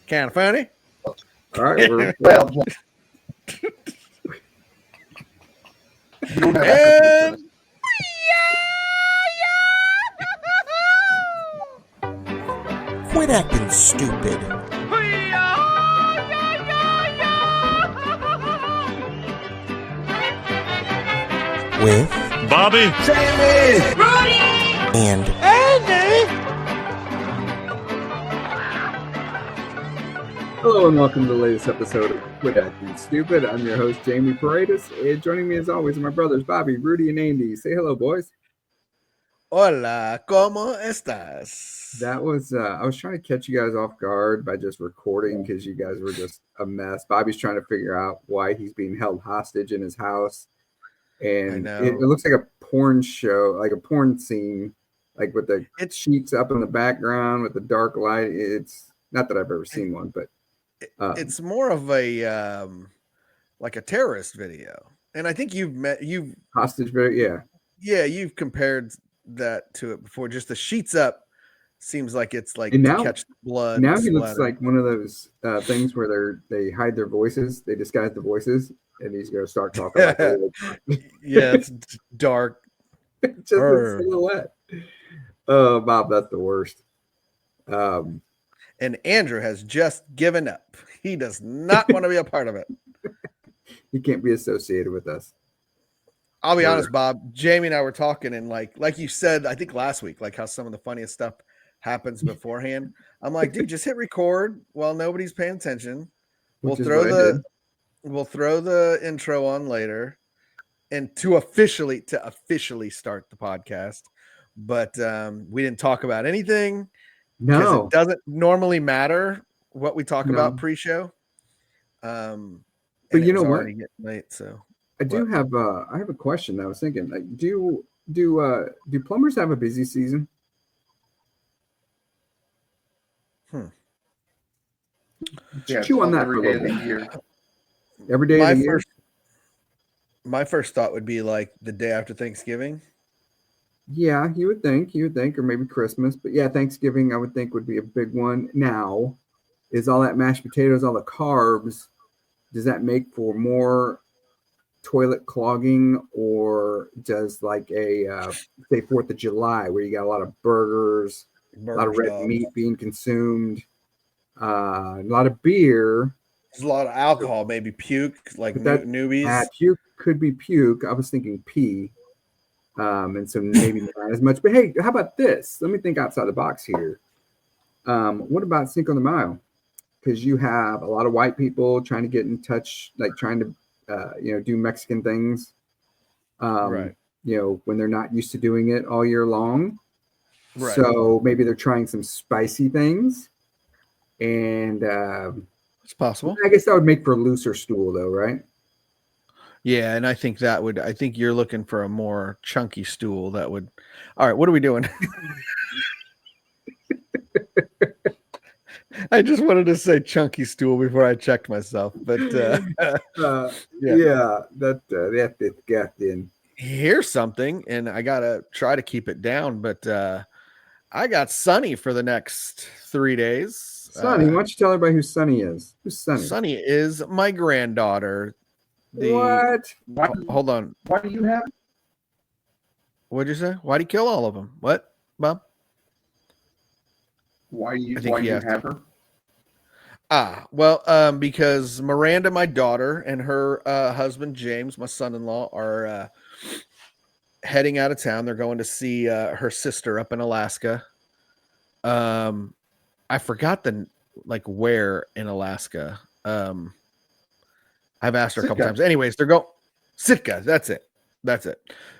Kind of funny. All right, well, you don't have And Quit acting stupid. With Bobby, and Hello and welcome to the latest episode of Quit Acting Stupid. I'm your host, Jamie Paredes, and joining me as always are my brothers, Bobby, Rudy, and Andy. Say hello, boys. hola, ¿cómo estás? That was, I was trying to catch you guys off guard by just recording because you guys were just a mess. Bobby's trying to figure out why he's being held hostage in his house. And it looks like a porn show, like a porn scene, like with the sheets up in the background with the dark light. It's not that I've ever seen one, but it's more of a like a terrorist video, and I think you've hostage video. You've compared that to it before. Just the sheets up seems like it's like And to now- catch the blood. Now and he looks splatter. like one of those things where they hide their voices, they disguise the voices, and he's going to start talking like that. Yeah, it's dark. Just a silhouette. Oh, Bob, that's the worst. And Andrew has just given up. He does not want to be a part of it. He can't be associated with us. I'll be honest, Bob. Jamie and I were talking, and like you said, I think last week, like how some of the funniest stuff happens beforehand. I'm like, dude, just hit record while nobody's paying attention. We'll throw the intro on later, and to officially start the podcast. But we didn't talk about anything. No, it doesn't normally matter what we talk about pre-show. But you know what? Getting late, so I do have I have a question. I was thinking, like, do plumbers have a busy season? Yeah, Chew on that every for a day of little the bit. year. Every day of the year. My first thought would be like the day after Thanksgiving. Yeah, you would think, or maybe Christmas. But yeah, Thanksgiving, I would think would be a big one. Now, is all that mashed potatoes, all the carbs, does that make for more toilet clogging, or does like a say 4th of July where you got a lot of burgers, a lot of red meat being consumed, a lot of beer. There's a lot of alcohol, maybe puke, like newbies. Puke could be puke. I was thinking pee. And so maybe not as much. But hey, how about this? Let me think outside the box here. What about Cinco de Mayo? Because you have a lot of white people trying to get in touch, like trying to, do Mexican things. Right. When they're not used to doing it all year long. Right. So maybe they're trying some spicy things. And it's possible. I guess that would make for a looser stool, though, right? Yeah, and I think you're looking for a more chunky stool that would. All right, what are we doing? I just wanted to say chunky stool before I checked myself, but that's got in. Here's something, and I gotta try to keep it down, but I got Sunny for the next 3 days. Sunny, why don't you tell everybody who Sunny is? Who's Sunny? Sunny is my granddaughter. What? Hold on. Why do you have? What'd you say? Why'd he kill all of them? What, Bob? Why do you have her? Because Miranda, my daughter, and her husband James, my son-in-law, are heading out of town. They're going to see her sister up in Alaska. I forgot where in Alaska. I've asked her a couple times. Anyways, they're going Sitka. That's it.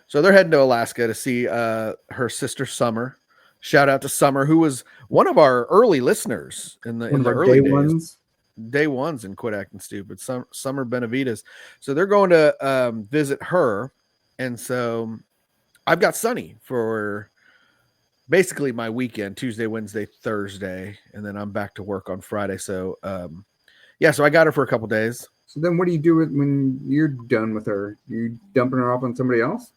So they're heading to Alaska to see her sister Summer. Shout out to Summer, who was one of our early listeners in the early days. Day ones in Quit Acting Stupid. Summer Benavides. So they're going to visit her, and so I've got Sunny for basically my weekend, Tuesday, Wednesday, Thursday, and then I'm back to work on Friday. So so I got her for a couple days. So then what do you do when you're done with her? You dumping her off on somebody else?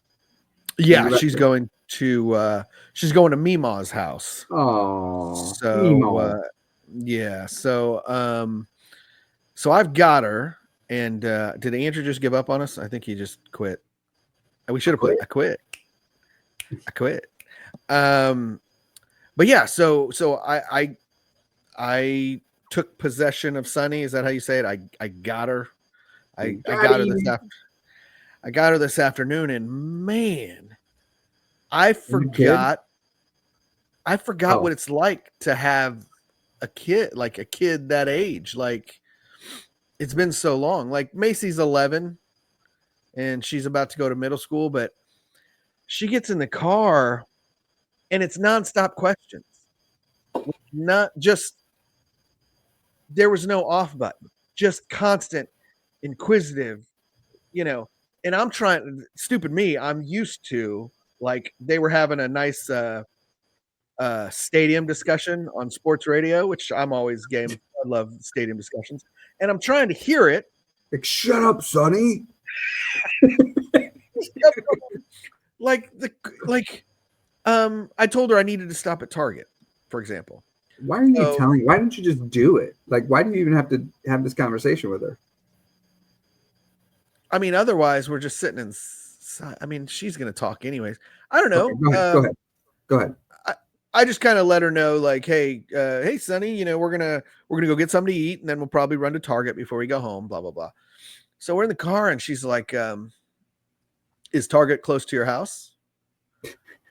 Yeah, she's going to Mima's house. Oh, so Yeah. So I've got her. And did Andrew just give up on us? I think he just quit. We should have put I quit. But yeah, so I took possession of Sunny. Is that how you say it? I got her. I got her I got her this afternoon, and man, I forgot what it's like to have a kid, like a kid that age. Like, it's been so long. Like, Macy's 11 and she's about to go to middle school, but she gets in the car and it's nonstop questions. Not just, there was no off button, just constant, inquisitive, and I'm trying, stupid me, I'm used to, like, they were having a nice stadium discussion on sports radio, which I'm always game. I love stadium discussions, and I'm trying to hear it. Like, shut up, Sonny. I told her I needed to stop at Target, for example. Why are you telling? Why didn't you just do it? Like, why do you even have to have this conversation with her? I mean, otherwise we're just sitting inside. I mean, she's going to talk anyways. I don't know. Okay, go ahead. I just kind of let her know, like, hey, Sonny, we're gonna go get something to eat, and then we'll probably run to Target before we go home. Blah blah blah. So we're in the car, and she's like, "Is Target close to your house?"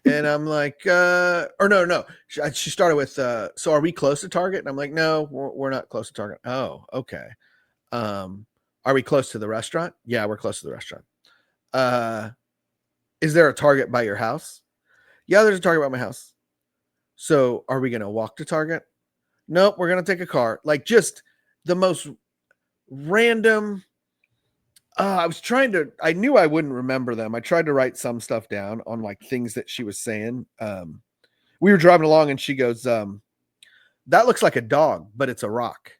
And I'm like, or no. She started with, "So are we close to Target?" And I'm like, "No, we're not close to Target." Oh, okay. Are we close to the restaurant? Yeah, we're close to the restaurant. Is there a Target by your house? Yeah, there's a Target by my house. So are we going to walk to Target? Nope, we're going to take a car. Like, just the most random. I knew I wouldn't remember them. I tried to write some stuff down on, like, things that she was saying. We were driving along and she goes, that looks like a dog, but it's a rock.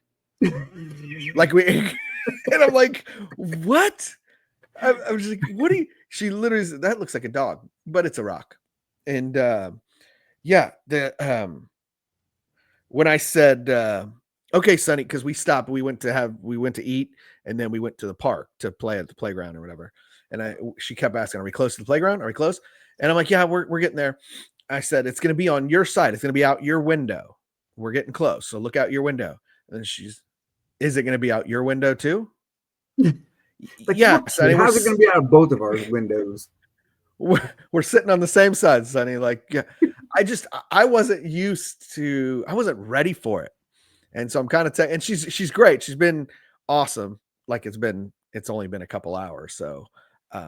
Like, and I'm like, what? I was like, what do you, she literally said, that looks like a dog, but it's a rock. And, yeah, when I said, okay, Sonny, because we stopped, we went to eat, and then we went to the park to play at the playground or whatever. And she kept asking, are we close to the playground? Are we close? And I'm like, yeah, we're getting there. I said, it's going to be on your side. It's going to be out your window. We're getting close. So look out your window. And is it going to be out your window too? Like, yeah. Sonny, how's it going to be out of both of our windows? We're sitting on the same side, Sonny. Like, yeah, I wasn't ready for it. And so I'm kind of and she's great. She's been awesome. Like, it's only been a couple hours. So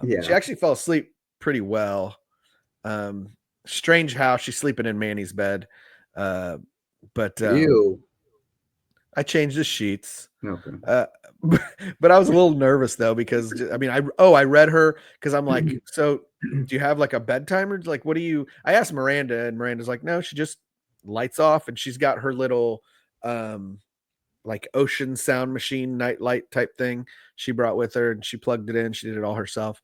she actually fell asleep pretty well. Strange how she's sleeping in Manny's bed. But Ew. I changed the sheets. Okay. But I was a little nervous though, because I mean, I read her, because I'm like, so do you have like a bedtime, or like, what do you, I asked Miranda, and Miranda's like, no, she just lights off, and she's got her little like ocean sound machine night light type thing she brought with her, and she plugged it in. She did it all herself.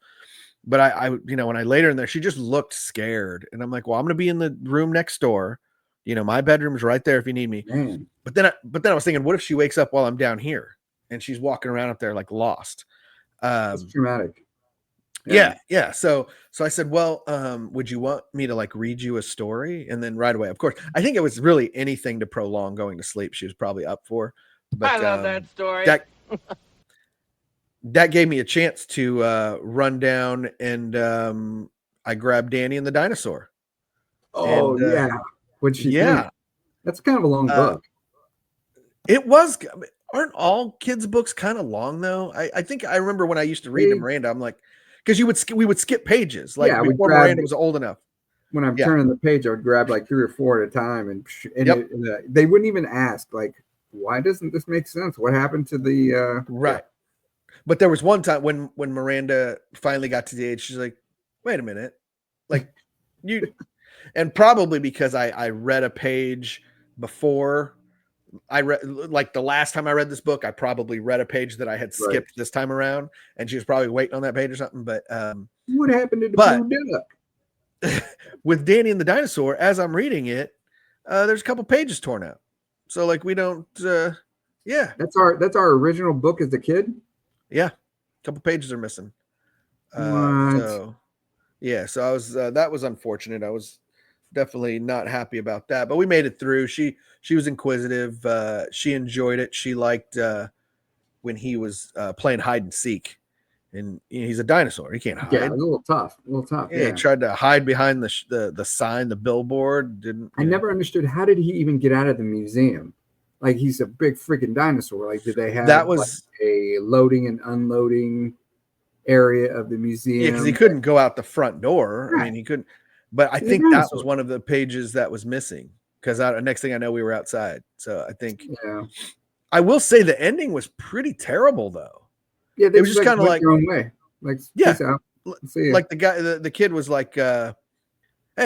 But I when I laid her in there, she just looked scared, and I'm like, well, I'm gonna be in the room next door. My bedroom's right there if you need me. Man. But then I was thinking, what if she wakes up while I'm down here and she's walking around up there like lost? That's traumatic. Yeah. So I said, well, would you want me to, like, read you a story? And then right away, of course, I think it was really anything to prolong going to sleep. She was probably up for. But I love that story. That gave me a chance to run down, and I grabbed Danny and the Dinosaur. Oh, and, yeah. That's kind of a long book. It was. Aren't all kids' books kind of long though? I think I remember when I used to read to Miranda, I'm like, because we would skip pages, like, before Miranda was old enough. When I'm turning the page, I would grab like 3 or 4 at a time, and they wouldn't even ask, like, why doesn't this make sense? What happened to the right? But there was one time when Miranda finally got to the age, she's like, wait a minute, like, you. And probably because I read a page before I read, like, the last time I read this book, I probably read a page that I had skipped this time around, and she was probably waiting on that page or something. But what happened to the blue duck? With Danny and the Dinosaur, as I'm reading it, there's a couple pages torn out. So like we don't. Yeah, That's our original book as a kid. yeah. A couple pages are missing. What? So yeah, so I was that was unfortunate. I was definitely not happy about that, but we made it through. She was inquisitive. She enjoyed it. She liked when he was playing hide and seek, and he's a dinosaur. He can't hide. Yeah, a little tough. A little tough. Yeah, Yeah. he tried to hide behind the sign, the billboard. Didn't. I never understood, how did he even get out of the museum? Like, he's a big freaking dinosaur. Like, did they have That was a loading and unloading area of the museum? yeah, because he couldn't go out the front door. I Right. mean, he couldn't. But I He's a think that dinosaur. was one of the pages that was missing because next thing I know, we were outside. So I think Yeah. I will say the ending was pretty terrible, though. Yeah, they It was just kinda went like- their own way. Like, Yeah. peace out. See ya. Like the guy, the kid was like, "Hey,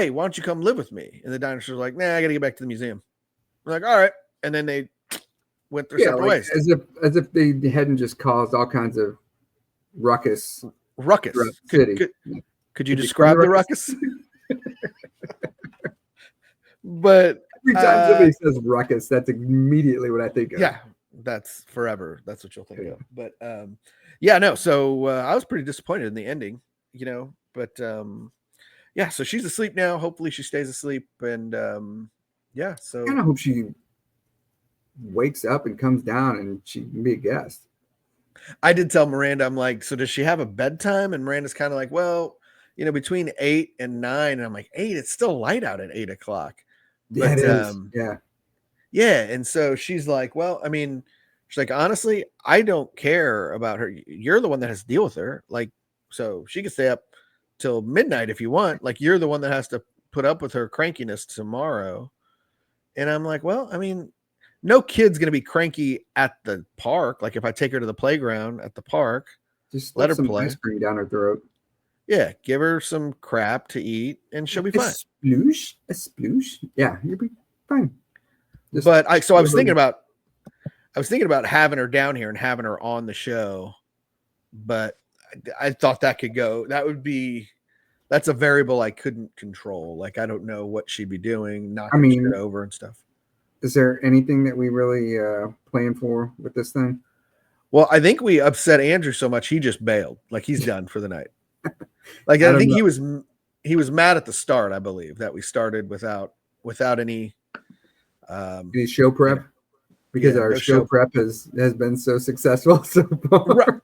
why don't you come live with me?" And the dinosaur's like, "Nah, I got to get back to the museum." We're like, "All right," and then they went their yeah, separate like, ways. as if they hadn't just caused all kinds of ruckus Ruckus. throughout the city. Could you Could you describe call the it ruckus? But Every time Uh, somebody says ruckus, that's immediately what I think of. yeah, that's forever. That's what you'll think of. But yeah, no. So I was pretty disappointed in the ending, But yeah, so she's asleep now. Hopefully, she stays asleep. And yeah, so I kind of hope she wakes up and comes down and she can be a guest. I did tell Miranda, I'm like, so does she have a bedtime? And Miranda's kind of like, well, between 8 and 9. And I'm like, 8, it's still light out at 8 o'clock. Yeah, But, it is. Yeah. Yeah. And so she's like, well, I mean, she's like, honestly, I don't care about her. You're the one that has to deal with her. Like, so she can stay up till midnight if you want. Like, you're the one that has to put up with her crankiness tomorrow. And I'm like, well, I mean, no kid's going to be cranky at the park. Like if I take her to the playground at the park, Just Let let her some play. ice cream down her throat. yeah, give her some crap to eat and she'll be fine. A sploosh. Yeah, you'll be fine. Just But I was thinking little- about having her down here and having her on the show, but I thought that could go. That's a variable I couldn't control. Like I don't know what she'd be doing, knocking shit over and stuff. Is there anything that we really plan for with this thing? Well, I think we upset Andrew so much he just bailed. Like he's done for the night. Like I I don't think know. he was mad at the start. I believe that we started without any. Any show prep? Because Yeah, our no show show prep has been so successful so far. Right.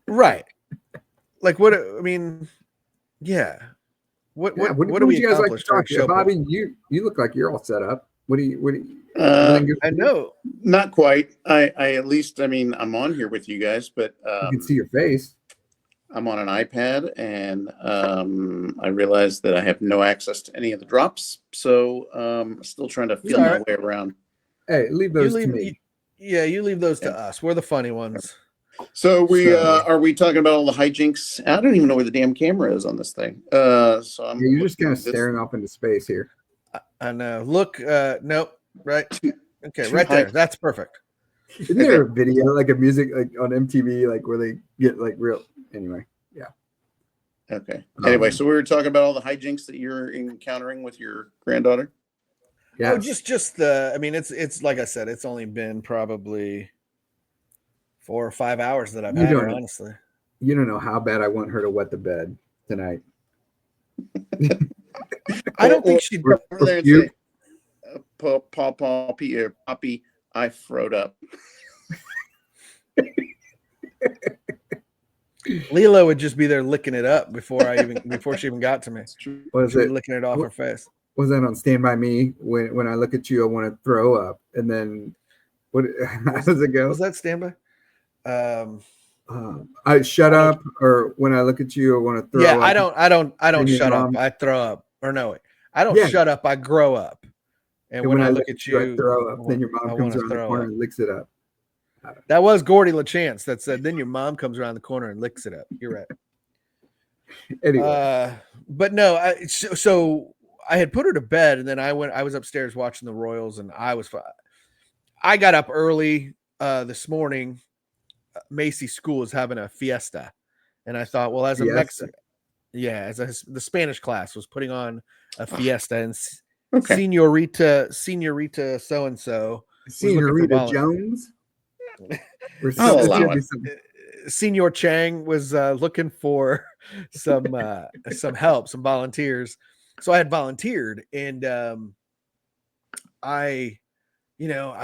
Right. Like what? I mean, yeah. What Yeah, do would we you guys like to accomplish during talk to? show prep? Bobby, you look like you're all set up. What do you Uh, everything good I for you? know. Not quite. I at least, I mean, I'm on here with you guys, but You can see your face. I'm on an iPad, and I realized that I have no access to any of the drops. So still trying to feel all my right. way around. Hey, leave those to me. You leave those to us. We're the funny ones. So So- are we talking about all the hijinks? I don't even know where the damn camera is on this thing. So I'm Yeah, you're just looking kind at of this. staring off into space here. I know. Look, nope. Right. Okay, Too right there. high. That's perfect. Isn't there a video like a music like on MTV like where they get like real anyway? Okay. Anyway, so we were talking about all the hijinks that you're encountering with your granddaughter. Yeah. Oh, just the. I mean, it's like I said. It's only been probably 4 or 5 hours that I've You had her. don't know. Honestly, You don't know how bad I want her to wet the bed tonight. I don't think she'd. Or- Over there and you- say, Poppy, I froed up. Lila would just be there licking it up before she even got to me. Was She'd be it licking it off her face. was that on Stand By Me when I look at you I want to throw up and then what how does it go? Was that standby? I shut up or when I look at you I want to throw Yeah, up. I don't And your shut up. mom- I throw up. Or no, I don't Yeah. shut up. I grow up. And when I look at I you, throw up, then your I mom comes wanna around the throw corner up. and licks it up. That was Gordy LaChance that said, then your mom comes around the corner and licks it up. You're right. Anyway, But no, so I had put her to bed and then I was upstairs watching the Royals and I got up early this morning. Macy's school is having a fiesta. And I thought, well, as a Fiesta? Mexican, yeah, the Spanish class was putting on a fiesta and Okay. Senorita so-and-so Senorita volun- Jones. Or I'll something- allow should be it. something- Senior Chang was looking for some help, some volunteers. So I had volunteered, and I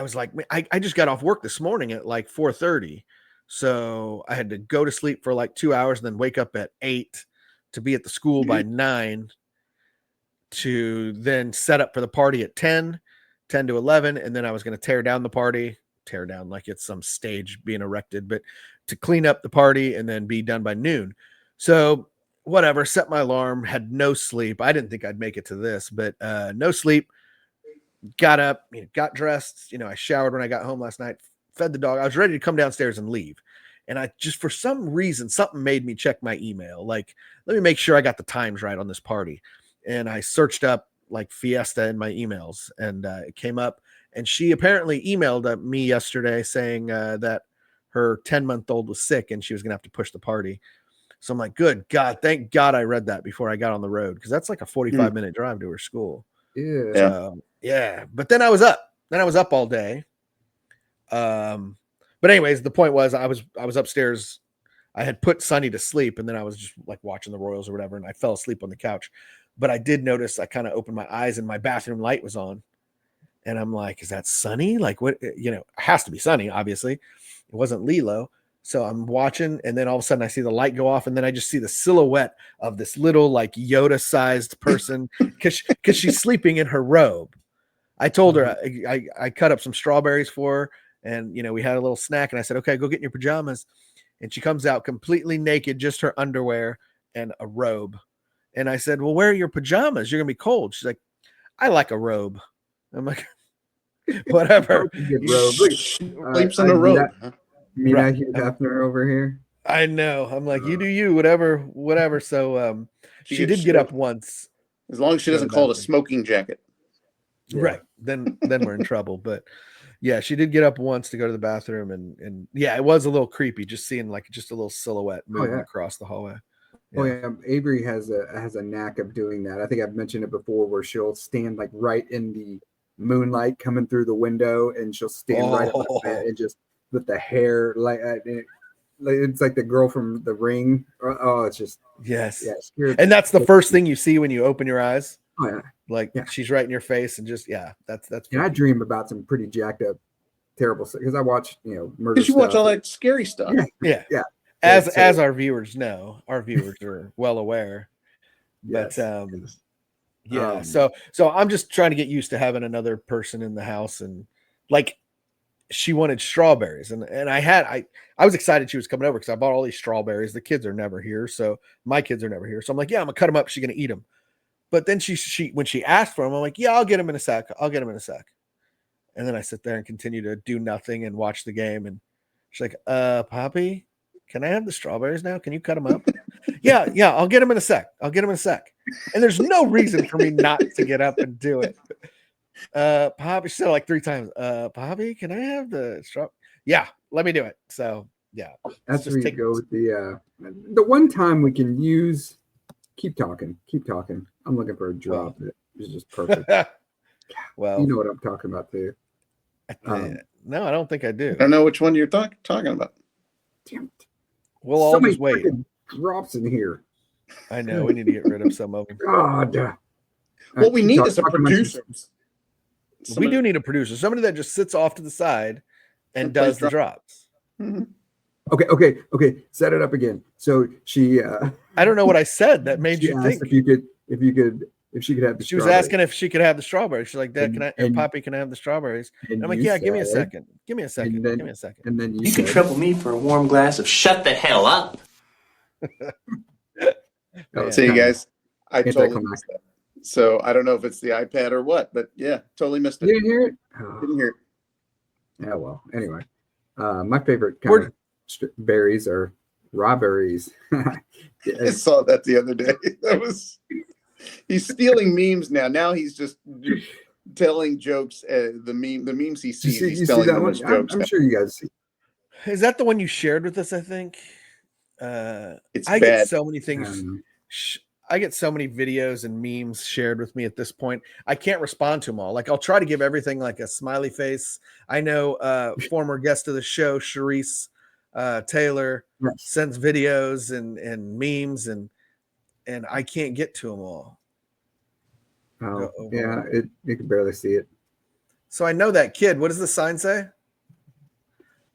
was like, I just got off work this morning at like 4:30, so I had to go to sleep for like 2 hours and then wake up at 8 to be at the school by 9 to then set up for the party at 10 to 11, and then I was going to tear down the party, tear down like it's some stage being erected, but to clean up the party and then be done by noon. So whatever, set my alarm, had no sleep. I didn't think I'd make it to this, but no sleep. Got up, got dressed. I showered when I got home last night, fed the dog. I was ready to come downstairs and leave. And I just, for some reason, something made me check my email. Like, let me make sure I got the times right on this party. And I searched up like Fiesta in my emails, and it came up. And she apparently emailed me yesterday saying that her 10-month-old was sick and she was going to have to push the party. So I'm like, good God, thank God I read that before I got on the road, because that's like a 45-minute drive to her school. Yeah. So, yeah. But then I was up. Then I was up all day. But anyways, the point was I was upstairs. I had put Sonny to sleep, and then I was just like watching the Royals or whatever, and I fell asleep on the couch. But I did notice I kind of opened my eyes and my bathroom light was on. And I'm like, is that Sonny? Like, what? It has to be Sonny, obviously. It wasn't Lilo. So I'm watching, and then all of a sudden I see the light go off, and then I just see the silhouette of this little like Yoda-sized person because she's sleeping in her robe. I told her I cut up some strawberries for her, and we had a little snack, and I said, okay, go get in your pajamas. And she comes out completely naked, just her underwear and a robe. And I said, well, where are your pajamas? You're gonna be cold. She's like, I like a robe. I'm like, whatever. Good robe. Sleeps in a robe. Huh? Mina Hugh Hefner over here. I know. I'm like, you do you, whatever. So she did get up once. As long as she doesn't call it a smoking jacket. Yeah. Right. Then we're in trouble. But yeah, she did get up once to go to the bathroom, and yeah, it was a little creepy just seeing like just a little silhouette moving across the hallway. Yeah. Oh yeah, Avery has a knack of doing that. I think I've mentioned it before, where she'll stand like right in the moonlight coming through the window, and she'll stand right on the bed and just with the hair like it's like the girl from The Ring. Oh, it's just yes, yeah. And that's the first thing you see when you open your eyes. Oh yeah, like she's right in your face, and just that's. And I dream about some pretty jacked up, terrible stuff because I watch murder. Because you watch all that scary stuff. Yeah. As our viewers know, our viewers are well aware. But so I'm just trying to get used to having another person in the house, and like she wanted strawberries, and I was excited she was coming over because I bought all these strawberries. The kids are never here, so my kids are never here. So I'm like, yeah, I'm gonna cut them up. She's gonna eat them. But then she when she asked for them, I'm like, yeah, I'll get them in a sec. And then I sit there and continue to do nothing and watch the game. And she's like, Poppy, can I have the strawberries now? Can you cut them up? yeah, I'll get them in a sec. And there's no reason for me not to get up and do it. Poppy, she said it like 3 times. Poppy, can I have the straw? Yeah, let me do it. So yeah, that's where you go with the one time we can use. Keep talking. I'm looking for a drop that is just perfect. Well, you know what I'm talking about too. No, I don't think I do. I don't know which one you're talking about. Damn it. We'll all just wait. Drops in here. I know. We need to get rid of some of them. God. What we need is a producer. We do need a producer. Somebody that just sits off to the side and does the drops. Mm-hmm. Okay. Set it up again. So she. I don't know what I said that made you think. If she could have the. She was asking if she could have the strawberries. She's like, Dad, Poppy, can I have the strawberries? And I'm like, yeah, give me a second. And then you can trouble me for a warm glass of shut the hell up. See you guys. I totally missed that. So I don't know if it's the iPad or what, but yeah, totally missed it. You didn't hear it? Didn't hear it. Yeah, well, anyway. My favorite kind of berries are raw berries. I saw that the other day. He's stealing memes now. Now he's just telling jokes. The memes he sees, he's telling them as jokes. I'm sure you guys see. Is that the one you shared with us? I think. It's I bad. get so many things. I get so many videos and memes shared with me at this point. I can't respond to them all. Like I'll try to give everything like a smiley face. I know former guest of the show, Sharice Taylor, Yes. sends videos and memes and I can't get to them all. Oh, yeah, you can barely see it. So I know that kid. What does the sign say?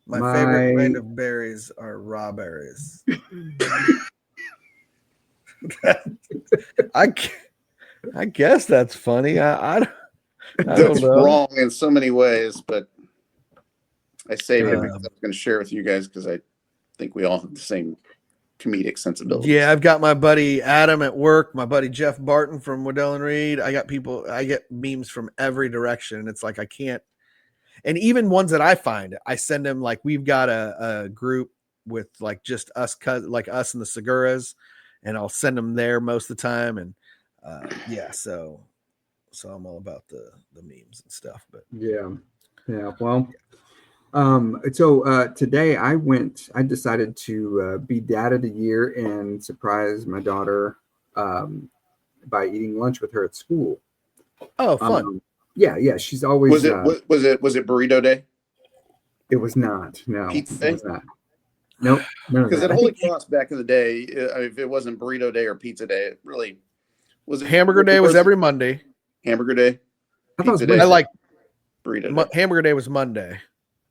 My favorite kind of berries are raw berries. I guess that's funny. I don't That's know. wrong in so many ways, but I saved it because I was going to share with you guys because I think we all have the same comedic sensibility. Yeah, I've got my buddy Adam at work, my buddy Jeff Barton from Waddell and Reed. I get memes from every direction, and it's like I can't. And even ones that I find, I send them. Like we've got a group with like just us, like us and the Seguras, and I'll send them there most of the time. And yeah, so I'm all about the memes and stuff. But yeah. Well, so today I decided to be dad of the year and surprise my daughter by eating lunch with her at school. Oh, fun. Yeah. She's always was it burrito day? It was not. No, Pizza day? It was not. Nope. Because at Holy Cross back in the day, if it wasn't burrito day or pizza day, it really was. Hamburger day was every Monday. Hamburger day. I thought I like burrito day. Hamburger day was Monday.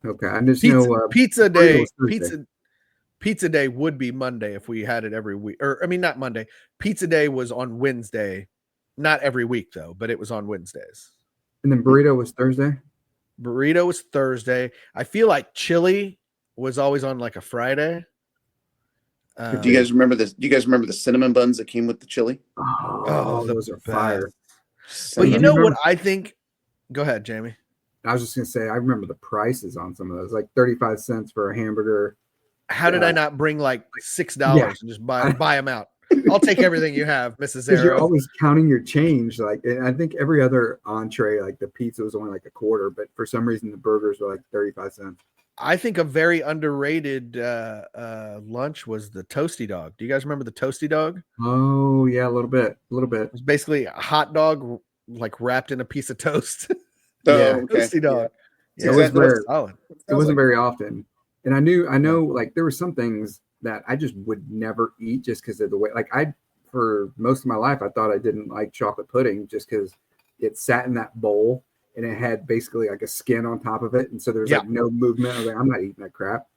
Okay, I just know pizza day. Pizza day would be Monday if we had it every week. Or I mean, not Monday. Pizza day was on Wednesday, not every week though, but it was on Wednesdays. And then burrito was Thursday. Burrito was Thursday. I feel like chili was always on like a Friday. Do you guys remember this? Do you guys remember the cinnamon buns that came with the chili? Oh, those are fire. But you know what I think? Go ahead, Jamie. I was just gonna say I remember the prices on some of those, like 35 cents for a hamburger. How did I not bring like $6 and just buy them out? I'll take everything you have, Mrs. Arrow. You're always counting your change. Like, and I think every other entree, like the pizza was only like a quarter, but for some reason the burgers were like 35 cents. I think a very underrated lunch was the Toasty Dog. Do you guys remember the Toasty Dog? Oh yeah, a little bit. It was basically a hot dog like wrapped in a piece of toast. Okay. Toasty Dog. Yeah, it was rare. Solid. It wasn't very often. And I know like there were some things that I just would never eat just because of the way, like for most of my life, I thought I didn't like chocolate pudding just because it sat in that bowl and it had basically like a skin on top of it. And so there's like no movement. I was like, I'm not eating that crap.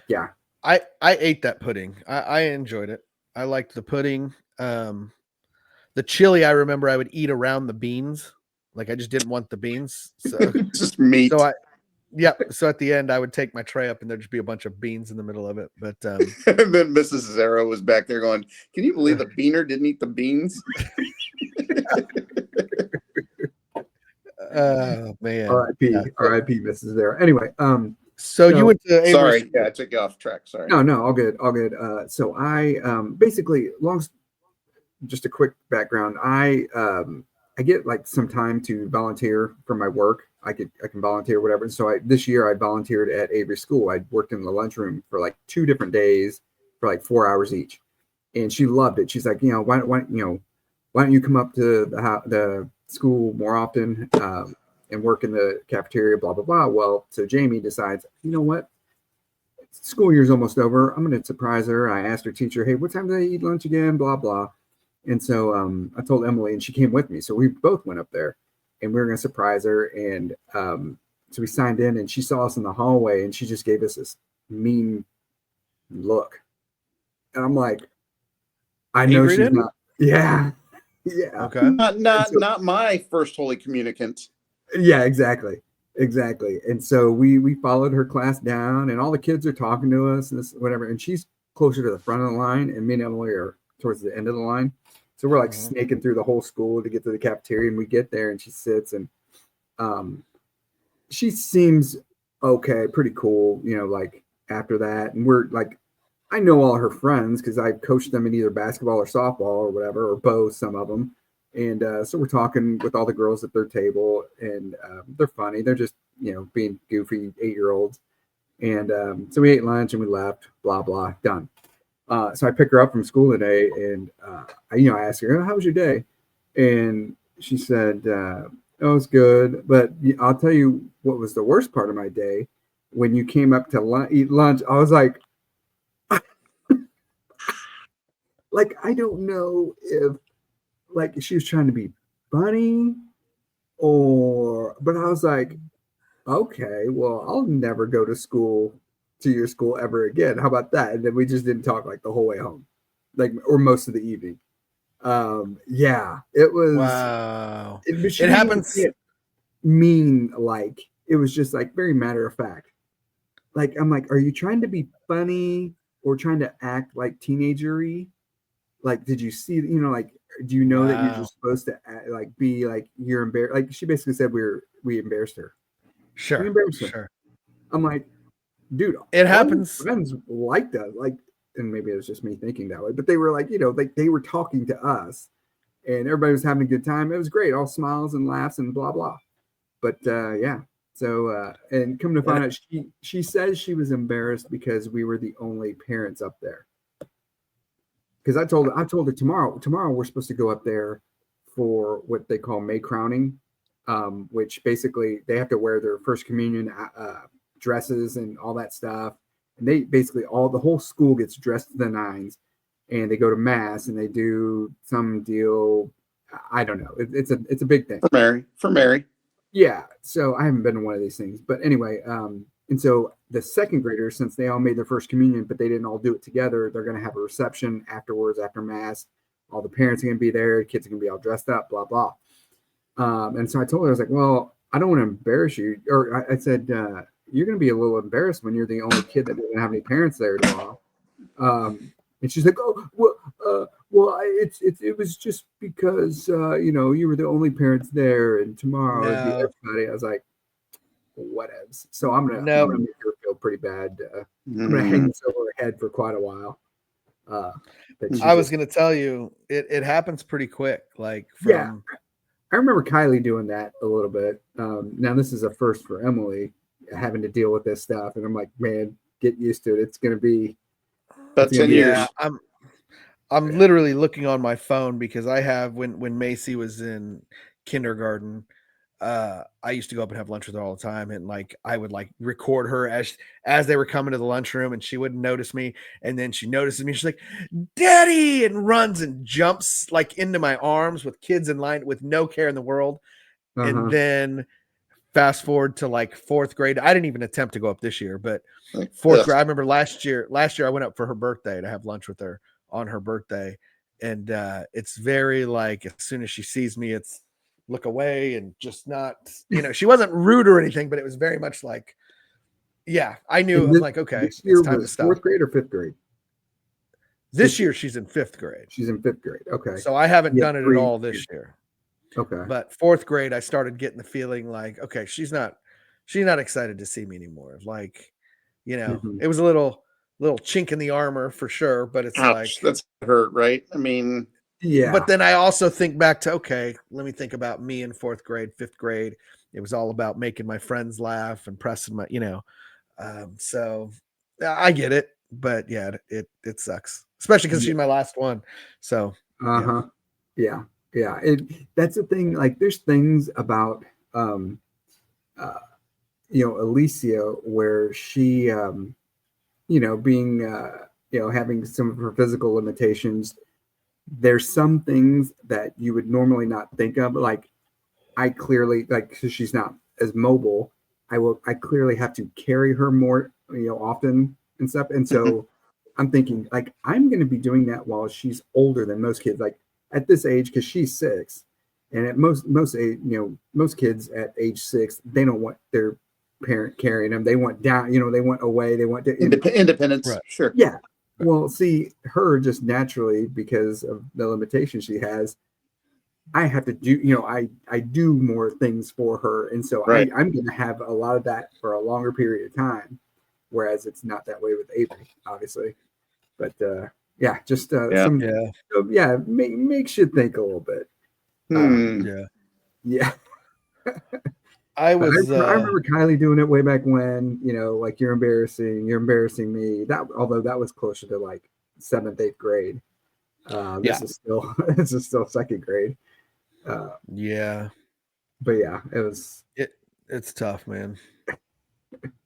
Yeah. I ate that pudding. I enjoyed it. I liked the pudding. The chili, I remember I would eat around the beans. Like I just didn't want the beans. So just meat. So at the end, I would take my tray up and there'd just be a bunch of beans in the middle of it. But and then Mrs. Zero was back there going, "Can you believe the beaner didn't eat the beans?" Oh man! R.I.P. R.I.P. Mrs. Zero. Anyway, so you went to sorry, I took you off track. Sorry. No, all good. So I basically just a quick background. I get like some time to volunteer for my work. I can volunteer, whatever. So this year I volunteered at Avery School. I worked in the lunchroom for like 2 different days for like 4 hours each, and she loved it. She's like, why don't you come up to the school more often and work in the cafeteria, blah blah blah. Well, so Jamie decides, you know what? School year's almost over. I'm going to surprise her. I asked her teacher, hey, what time do they eat lunch again? Blah blah. And so I told Emily, and she came with me. So we both went up there. And we were going to surprise her. And so we signed in and she saw us in the hallway and she just gave us this mean look. And I'm like, I know she's not. Yeah. Yeah. Okay. Not my first holy communicant. Yeah, exactly. And so we followed her class down and all the kids are talking to us and this, whatever. And she's closer to the front of the line and me and Emily are towards the end of the line. So we're like snaking through the whole school to get to the cafeteria, and we get there and she sits and she seems okay, pretty cool, like after that. And we're like, I know all her friends because I coached them in either basketball or softball or whatever, or both, some of them. And so we're talking with all the girls at their table and they're funny. They're just, being goofy 8-year-olds. And so we ate lunch and we left, blah, blah, done. So I pick her up from school today, and I asked her, "How was your day?" And she said, "Oh, it's good." But I'll tell you what was the worst part of my day. When you came up to eat lunch, I was like, I don't know if she was trying to be funny but I was like, okay, well, I'll never go to your school ever again. How about that? And then we just didn't talk the whole way home, or most of the evening. Yeah, it was. Wow. It happens. Mean it was just very matter of fact. I'm like, are you trying to be funny or trying to act teenagery? Did you see? Do you know that you're just supposed to be you're embarrassed? She basically said we embarrassed her. Sure. We embarrassed her. Sure. I'm like, dude, it happens. Friends like that, and maybe it was just me thinking that way, but they were they were talking to us, and everybody was having a good time. It was great, all smiles and laughs and blah blah. But yeah, so and come to find out, she says she was embarrassed because we were the only parents up there. Because I told her tomorrow we're supposed to go up there for what they call May crowning, which basically they have to wear their first communion dresses and all that stuff. And they basically the whole school gets dressed to the nines, and they go to mass and they do some deal. I don't know. It's a big thing for Mary. Yeah. So I haven't been to one of these things, but anyway, and so the second graders, since they all made their first communion, but they didn't all do it together, they're going to have a reception afterwards, after mass. All the parents are going to be there. The kids are going to be all dressed up, blah, blah. And so I told her, I was like, well, I don't want to embarrass you. Or I said, you're going to be a little embarrassed when you're the only kid that doesn't have any parents there tomorrow. And she's like, oh, well, it was just because, you were the only parents there, and tomorrow it'd be everybody. I was like, whatevs. So I'm gonna make her feel pretty bad. I'm gonna hang this over her head for quite a while. I was gonna tell you, it happens pretty quick. I remember Kylie doing that a little bit. Now this is a first for Emily, having to deal with this stuff, and I'm like, man, get used to it. It's gonna be about 10 years. Yeah, I'm literally looking on my phone because I have when Macy was in kindergarten. I used to go up and have lunch with her all the time, and I would record her as they were coming to the lunchroom, and she wouldn't notice me, and then she notices me. She's like, "Daddy!" and runs and jumps into my arms with kids in line with no care in the world. And then fast forward to fourth grade. I didn't even attempt to go up this year, but fourth grade. I remember last year I went up for her birthday to have lunch with her on her birthday, and it's very as soon as she sees me, it's look away and just not, she wasn't rude or anything, but it was very much I knew. I'm like, okay, this year it's time to stop. Fourth grade or fifth grade? This year she's in fifth grade. She's in fifth grade. Okay. So I haven't done it at all this year. Okay. But fourth grade, I started getting the feeling okay, she's not excited to see me anymore. It was a little chink in the armor for sure, but it's that's hurt, right? I mean, yeah. But then I also think back to, okay, let me think about me in fourth grade, fifth grade. It was all about making my friends laugh and pressing my, so I get it, but yeah, it sucks, especially because she's my last one. So, yeah. That's the thing. There's things about, Alicia, where she, being, having some of her physical limitations. There's some things that you would normally not think of. I clearly, because she's not as mobile, I clearly have to carry her more, often and stuff. And so I'm thinking I'm going to be doing that while she's older than most kids. At this age, because she's 6, and at most kids at age 6, they don't want their parent carrying them. They want down, they want away. They want independence. Right. Sure. Yeah. Well, see, her just naturally, because of the limitations she has, I have to do, I do more things for her. And so I'm going to have a lot of that for a longer period of time, whereas it's not that way with Avery, obviously. But makes you think a little bit. Yeah. I remember Kylie doing it way back when, you're embarrassing me. Although that was closer to 7th, 8th grade. This is still this is still 2nd grade. Yeah. But yeah, It's tough, man.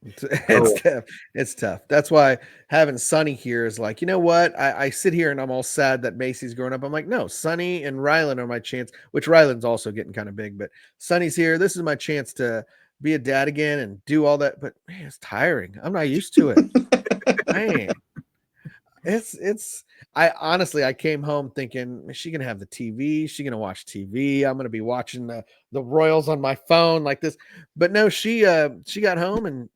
It's Oh. tough. It's tough. That's why having Sonny here is like, you know what? I sit here and I'm all sad that Macy's growing up. I'm like, no, Sonny and Rylan are my chance, which Rylan's also getting kind of big, but Sonny's here. This is my chance to be a dad again and do all that. But man, it's tiring. I'm not used to it. Man. I honestly, I came home thinking, is she gonna have the TV? Is she gonna watch TV? I'm gonna be watching the Royals on my phone like this. But no, she got home and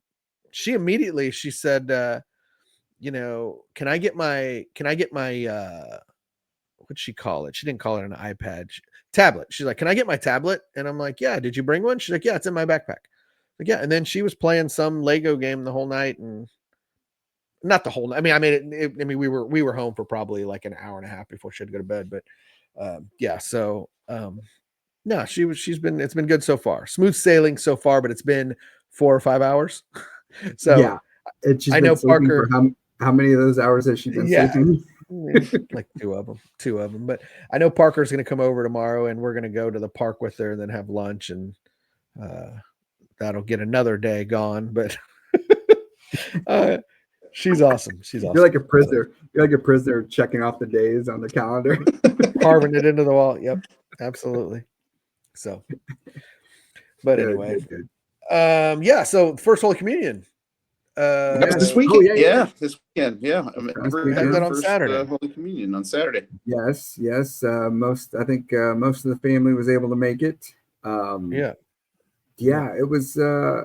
she immediately she said, can I get my what'd she call it? She didn't call it an iPad. Tablet. She's like, can I get my tablet? And I'm like, yeah, did you bring one? She's like, yeah, it's in my backpack. Like, yeah. And then she was playing some Lego game the whole night, and not the whole night. I mean, we were home for probably like an hour and a half before she had to go to bed. But yeah, so no, it's been good so far. Smooth sailing so far, but it's been 4 or 5 hours. So yeah, I know Parker. How many of those hours has she been sleeping? Like two of them. But I know Parker's going to come over tomorrow, and we're going to go to the park with her and then have lunch, and that'll get another day gone. But she's awesome. You're like a prisoner. You're like a prisoner checking off the days on the calendar, carving it into the wall. Yep, absolutely. So, but anyway, good. Yeah. So first Holy Communion. This weekend. This weekend. Yeah, we had that on Saturday. Holy Communion on Saturday. Yes. Most of the family was able to make it. Yeah. It was.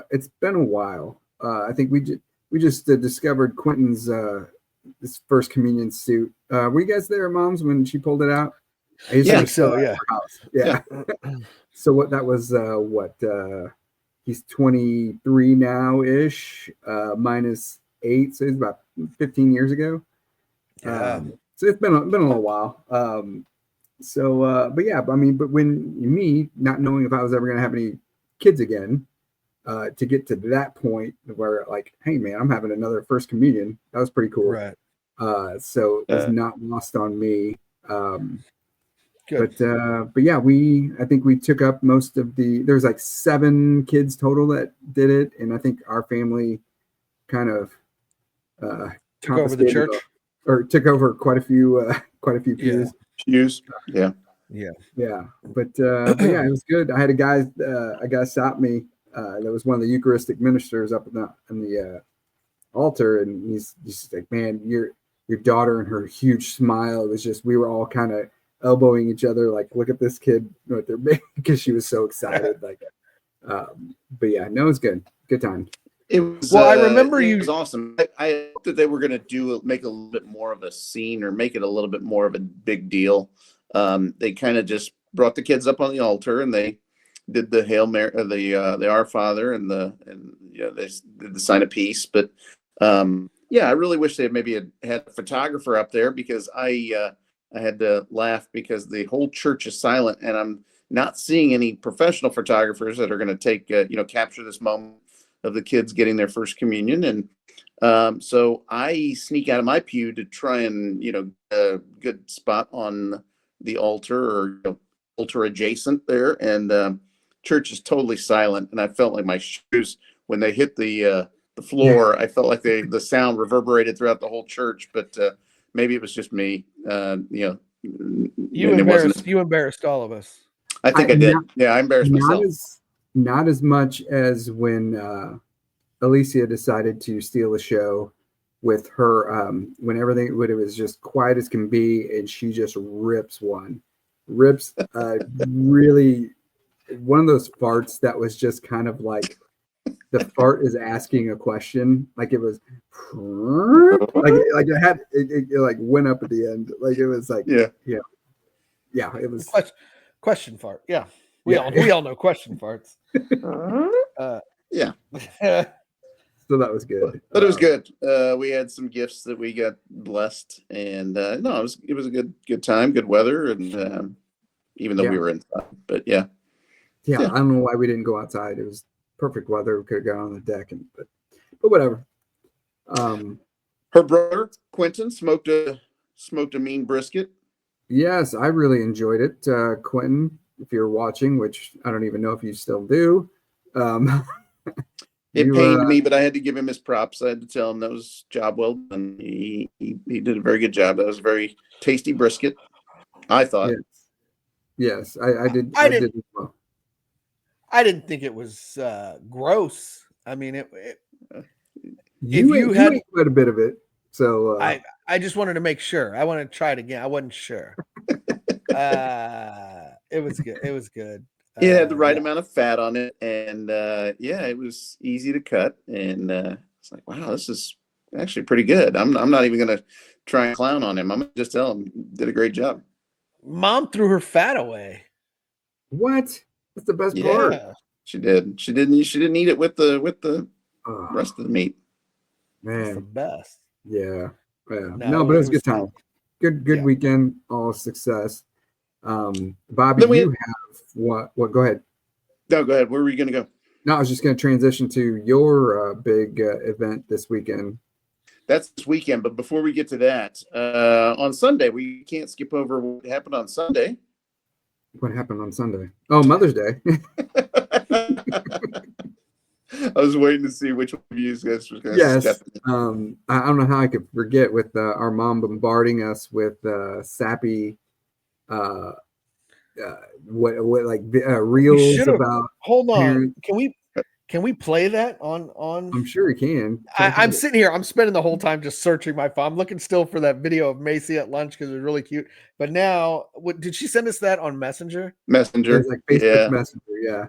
It's been a while. I think we just discovered Quentin's this first communion suit. Were you guys there, moms, when she pulled it out? Yeah. So what that was? He's 23 now ish, minus 8, so it's about 15 years ago. Yeah. So it's been a little while. But when me not knowing if I was ever going to have any kids again, to get to that point where like, hey man, I'm having another first communion. That was pretty cool. Right. So it's not lost on me. Good. But yeah, I think we took up most of there's like 7 kids total that did it. And I think our family kind of, took over the church or took over quite a few pews. Pews. Yeah. But yeah, it was good. I had a guy stop me. That was one of the Eucharistic ministers up in the altar, and he's just like, man, your daughter and her huge smile. It was just, we were all kind of elbowing each other, like, look at this kid with their baby, because she was so excited. Like, but yeah, no, it was good time. It was. Well, I remember it was awesome. I hope that they were going to make a little bit more of a scene, or make it a little bit more of a big deal. They kind of just brought the kids up on the altar, and they did the Hail Mary, the Our Father, and they did the sign of peace. But I really wish they maybe had a photographer up there, because I had to laugh because the whole church is silent, and I'm not seeing any professional photographers that are going to take capture this moment of the kids getting their first communion. And so I sneak out of my pew to try and get a good spot on the altar, or altar adjacent there, and church is totally silent, and I felt like my shoes, when they hit the floor, I felt like the sound reverberated throughout the whole church. But maybe it was just me. You embarrassed all of us. I think I did. I embarrassed myself. Not as much as when Alicia decided to steal the show with her, when it was just quiet as can be, and she just rips really one of those farts that was just kind of like the fart is asking a question. Like it was like it like went up at the end. Like it was like yeah it was question fart. Yeah. We all know question farts. Yeah. So that was good. But it was good. We had some gifts that we got blessed, and it was a good time, good weather, and even though we were inside, but yeah. I don't know why we didn't go outside. It was perfect weather. We could have gone on the deck, but whatever. Her brother Quentin smoked a smoked a mean brisket. Yes, I really enjoyed it. Quentin, if you're watching, which I don't even know if you still do, um, It you pained me, but I had to give him his props. I had to tell him that was job well done. He did a very good job. That was a very tasty brisket, I thought. yes, I did. I I didn't- did as well. I didn't think it was gross. I mean, You you ate, had- ate quite a bit of it, so I just wanted to make sure. I wanted to try it again. I wasn't sure. It was good. It was good. It had the right Yeah. amount of fat on it, and yeah, it was easy to cut. And it's like, wow, this is actually pretty good. I'm not even gonna try and clown on him. I'm gonna just tell him did a great job. Mom threw her fat away. what? That's the best part. Yeah. She did. She didn't. She didn't eat it with the Oh, rest of the meat. It's the man, best. yeah. No, No, but it was a good good. time. Good Yeah. weekend, all success. Bobby, Then we you have what? What? Go ahead. No, go ahead. Where were you gonna go? No, I was just going to transition to your big event this weekend. That's this weekend. But before we get to that, on Sunday we can't skip over what happened on Sunday. What happened on Sunday? Oh, Mother's Day. I was waiting to see which one of you guys was going to Yes. step in. I don't know how I could forget with our mom bombarding us with sappy, what like reels should've- about. Hold on. Parent- Can we play that on? I'm sure you can. I'm sitting here. I'm spending the whole time just searching my phone. I'm looking still for that video of Macy at lunch because it was really cute. But now, what did she send us that on Messenger? Messenger. It's like Facebook Yeah. Messenger. Yeah.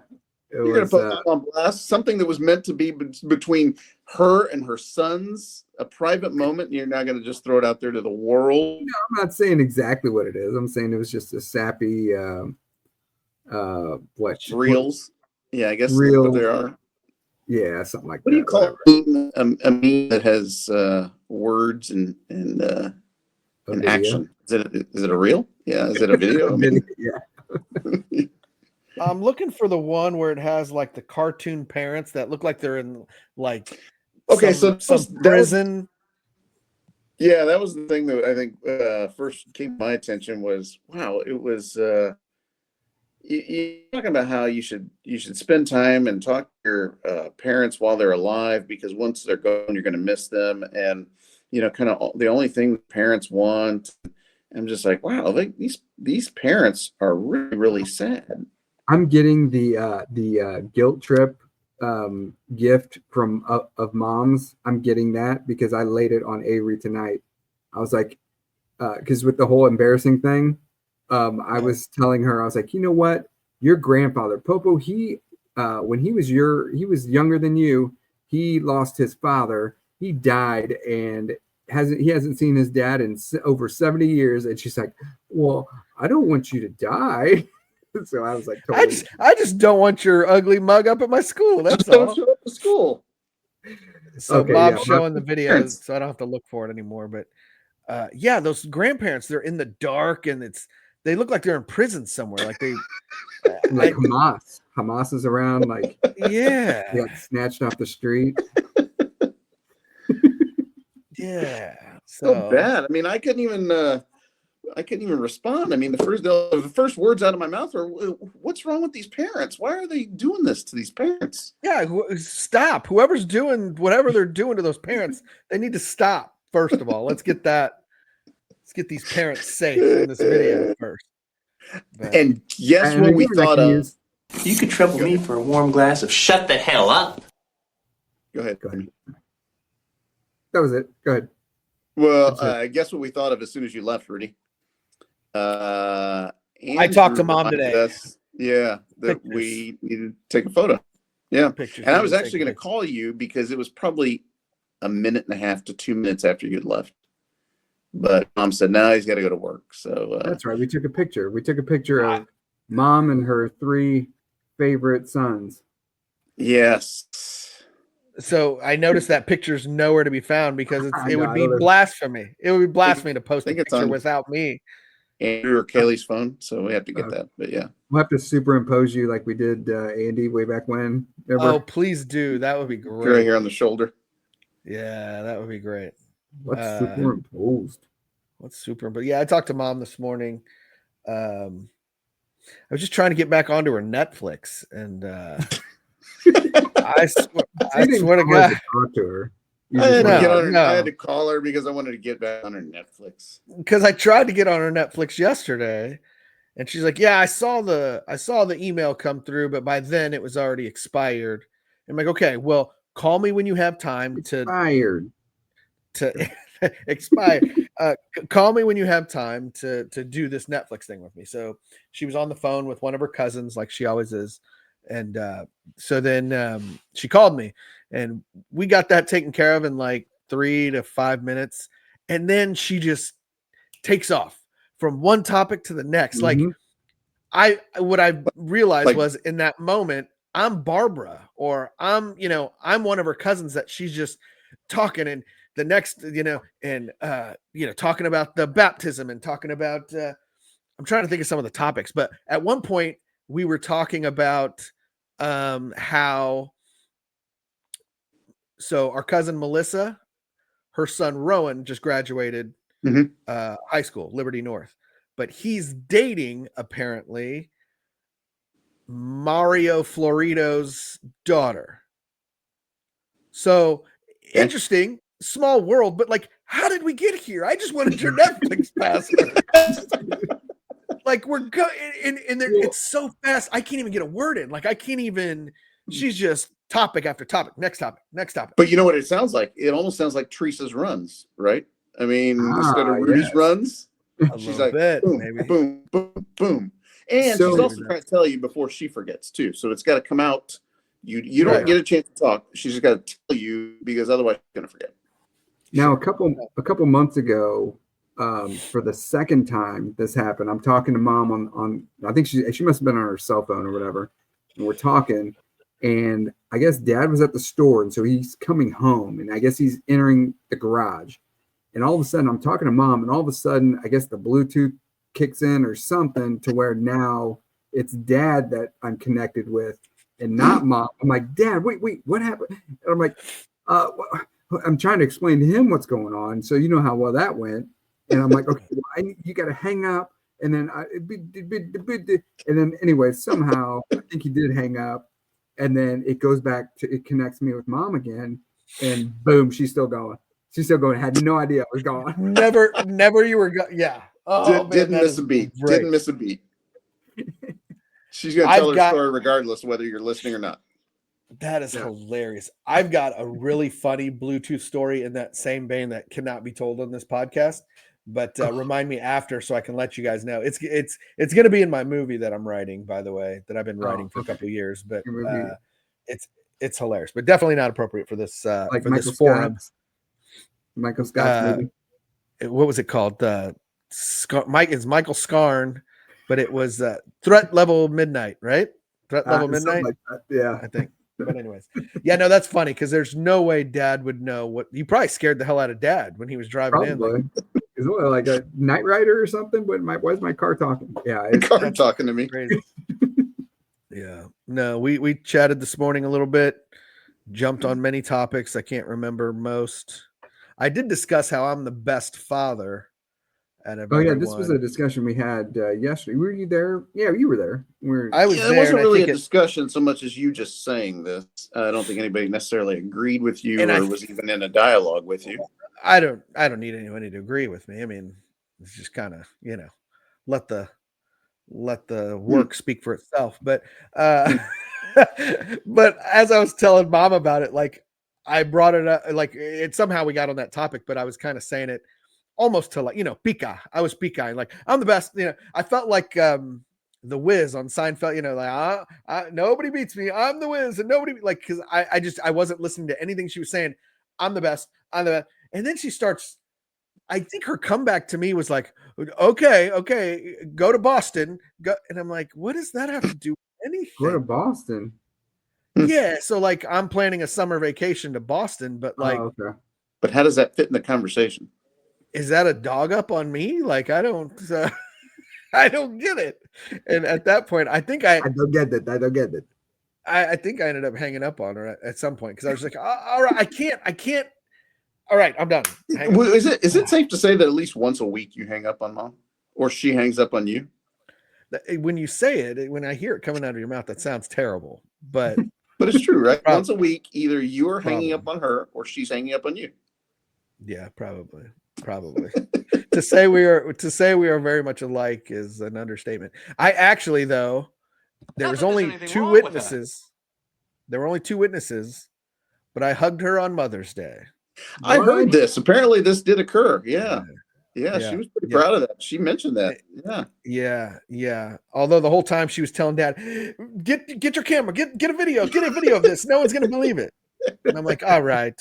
It You're going was, to put them on blast. Something that was meant to be between her and her sons, a private moment. You're not going to just throw it out there to the world. I'm not saying exactly what it is. I'm saying it was just a sappy, what? Reels. Yeah, I guess that's Reels. what there are. Yeah, something like What that. do you call whatever. a meme that has words and A video. action? Is it a reel? Yeah. Is it a video? I mean, Yeah. I'm looking for the one where it has like the cartoon parents that look like they're in like Okay, some so that was- prison. yeah, that was the thing that I think first came to my attention was, wow, it was you're talking about how you should spend time and talk to your parents while they're alive, because once they're gone, you're going to miss them, and kind of the only thing parents want. I'm just like, wow, these parents are really, really sad. I'm getting the guilt trip gift from of moms. I'm getting that because I laid it on Avery tonight. I was like, because with the whole embarrassing thing, I was telling her, I was like, you know what, your grandfather Popo, he when he was younger than you, he lost his father. He died and he hasn't seen his dad in over 70 years. And she's like, well, I don't want you to die. So I was like, totally. I just don't want your ugly mug up at my school. That's Don't all. show up to school. So Okay, Bob's yeah, showing the video, parents. so I don't have to look for it anymore. But yeah, those grandparents, they're in the dark and they look like they're in prison somewhere. Like they Like Hamas is around, like yeah. they got snatched off the street. Yeah. So bad. I mean, I couldn't even respond. I mean, the first words out of my mouth are, "What's wrong with these parents? Why are they doing this to these parents?" Yeah, stop. Whoever's doing whatever they're doing to those parents, they need to stop. First of all, let's get these parents safe in this video first. But And guess And what we again, I thought can of? use- You could trouble me for a warm glass of shut the hell up. Go ahead. Go ahead. That was it. Go ahead. Well, That's guess what we thought of as soon as you left, Rudy? I talked to Andrew Mom reminded today. us, yeah, that Pictures. we needed to take a photo. Yeah. pictures. And I was Take actually going to pictures. call you because it was probably a minute and a half to 2 minutes after you'd left. But Mom said, no, he's got to go to work. So That's right. We took a picture. We took a picture of Mom and her 3 favorite sons. yes. So I noticed that picture's nowhere to be found because I it know, would I be don't know. blasphemy. It would be blasphemy to post a think it's picture on- without me. Andrew or Kaylee's phone. So we have to get that. But yeah. We'll have to superimpose you like we did Andy way back when. Ever. Oh, please do. That would be Right great. here on the shoulder. Yeah, that would be great. What's uh, superimposed? What's super? But yeah, I talked to mom this morning. I was just trying to get back onto her Netflix, and I swear, So you didn't to call her God, to talk to her. You I just had to wanted- get on her. No. I had to call her because I wanted to get back on her Netflix. because I tried to get on her Netflix yesterday, and she's like, "Yeah, I saw the email come through, but by then it was already expired." I'm like, "Okay, well, call me when you have time to Fired. expire. Call me when you have time to do this Netflix thing with me." So she was on the phone with one of her cousins, like she always is, and so then she called me, and we got that taken care of in like 3 to 5 minutes, and then she just takes off from one topic to the next. Like Mhm. what I realized Like- was in that moment, I'm Barbara, or I'm one of her cousins that she's just talking, and the next, and talking about the baptism and talking about I'm trying to think of some of the topics, but at one point we were talking about how so our cousin Melissa, her son Rowan just graduated Mhm. high school, Liberty North, but he's dating apparently Mario Florido's daughter. So Okay. interesting, small world, but like, how did we get here? I just wanted your Netflix password. Like we're going, and it's so fast. I can't even get a word in. Like I can't even. She's just topic after topic. Next topic. Next topic. But you know what it sounds like? It almost sounds like Teresa's runs, right? I mean, instead of Rudy's yes. runs, A she's little like bit, boom, maybe. boom, boom, boom, and So- she's also trying to tell you before she forgets too. So it's got to come out. You don't Right. get a chance to talk. She's just got to tell you because otherwise she's gonna forget. Now, a couple months ago, for the second time this happened, I'm talking to mom on I think she must have been on her cell phone or whatever, and we're talking, and I guess dad was at the store, and so he's coming home, and I guess he's entering the garage, and all of a sudden I'm talking to mom, and all of a sudden I guess the Bluetooth kicks in or something to where now it's dad that I'm connected with and not mom. I'm like, Dad, wait, what happened? And I'm like, I'm trying to explain to him what's going on. So you know how well that went. And I'm like, okay, well, you got to hang up. And then and then anyway, somehow I think he did hang up. And then it goes back to, it connects me with mom again. And boom, she's still going. She's still going. Had no idea I was gone. Never you were yeah. Oh, man, Didn't that miss is a beat. great. Didn't miss a beat. She's gonna tell I've her got- story regardless of whether you're listening or not. That is Yeah. hilarious. I've got a really funny Bluetooth story in that same vein that cannot be told on this podcast, but remind me after so I can let you guys know. It's going to be in my movie that I'm writing, by the way, that I've been writing for a okay. couple of years. But Your movie. it's hilarious, but definitely not appropriate for this Like for Michael this forum. Scott's. Michael Scott's movie. What was it called? It's Michael Scarn, but it was Threat Level Midnight, right? Threat Level Something Midnight. like that. Yeah. I think. But anyways, yeah, no, that's funny because there's no way dad would know what you probably scared the hell out of dad when he was driving in. Probably. Is it like a Night Rider or something? But why is my car talking? Yeah. Car That's talking to me. Crazy. Yeah. No, we chatted this morning a little bit, jumped on many topics. I can't remember most. I did discuss how I'm the best father out of Oh yeah, everyone. this was a discussion we had yesterday. Were you there? Yeah, you were there. I was Yeah, there. it wasn't and I really a think discussion so much as you just saying this. I don't think anybody necessarily agreed with you And or I- was even in a dialogue with you. I don't need anybody to agree with me. I mean, it's just kind of, let the work speak for itself. But but as I was telling mom about it, like I brought it up, like it somehow we got on that topic, but I was kind of saying it almost to like, Pika. I was Pika, like I'm the best, I felt like the Wiz on Seinfeld, like nobody beats me. I'm the Wiz, and nobody like because I wasn't listening to anything she was saying. I'm the best. I'm the best. And then she starts. I think her comeback to me was like, okay, go to Boston. Go, and I'm like, what does that have to do with anything? Go to Boston. Yeah, so like I'm planning a summer vacation to Boston, but like, Oh, okay. But how does that fit in the conversation? is that a dog up on me? Like I don't get it. And at that point, I think I don't get it. I don't get it. I think I ended up hanging up on her at some point because I was like, all right, I can't. All right, I'm done. Hang on. Is it safe to say that at least once a week you hang up on mom, or she hangs up on you? When you say it, when I hear it coming out of your mouth, that sounds terrible. But But it's true, right? Probably. Once a week, either you are hanging up Probably. on her or she's hanging up on you. yeah, probably. to say we are very much alike is an understatement. I actually, though, there was only two witnesses. There were only two witnesses, but I hugged her on Mother's Day. I heard What? this. Apparently, this did occur. Yeah. Yeah. She was pretty Yeah. proud of that. She mentioned that. Yeah. Yeah. Although the whole time she was telling Dad, "Get your camera, get a video of this. No one's gonna believe it." And I'm like, "All right."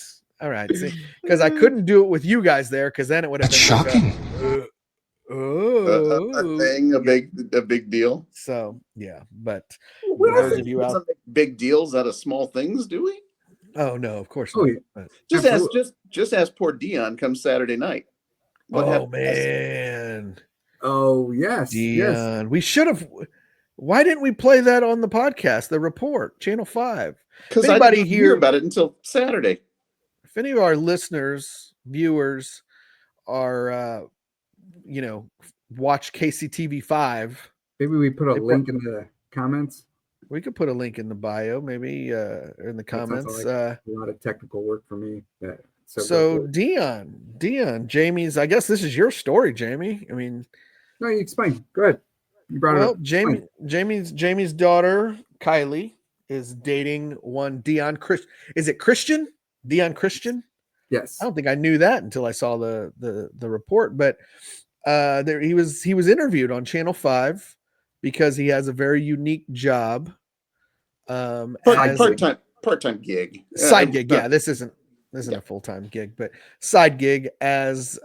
See, because I couldn't do it with you guys there, because then it would have been shocking. A thing, a big deal. So yeah, but We those don't of you out, make big deals out of small things, do we? oh no, of course Oh, not. yeah. But- Just ask poor Dion come Saturday night. What oh happened? man, Oh yes, yes. Dion, we should have. Why didn't we play that on the podcast? The report, Channel 5. Because I anybody didn't here- hear about it until Saturday. If any of our listeners, viewers are, watch KCTV 5, Maybe we put a They link in the comments. we could put a link in the bio, maybe in the That sounds comments. like a lot of technical work for me. So Dion, Jamie's. I guess this is your story, Jamie. I mean, no, you explain. Go ahead. You brought it well, up. Jamie's daughter Kylie is dating one Dion Christian. Is it Christian? Dion Christian? Yes. I don't think I knew that until I saw the report. But there he was interviewed on Channel 5 because he has a very unique job. As a Part-time gig. side gig. Yeah, this isn't a full-time gig, but side gig as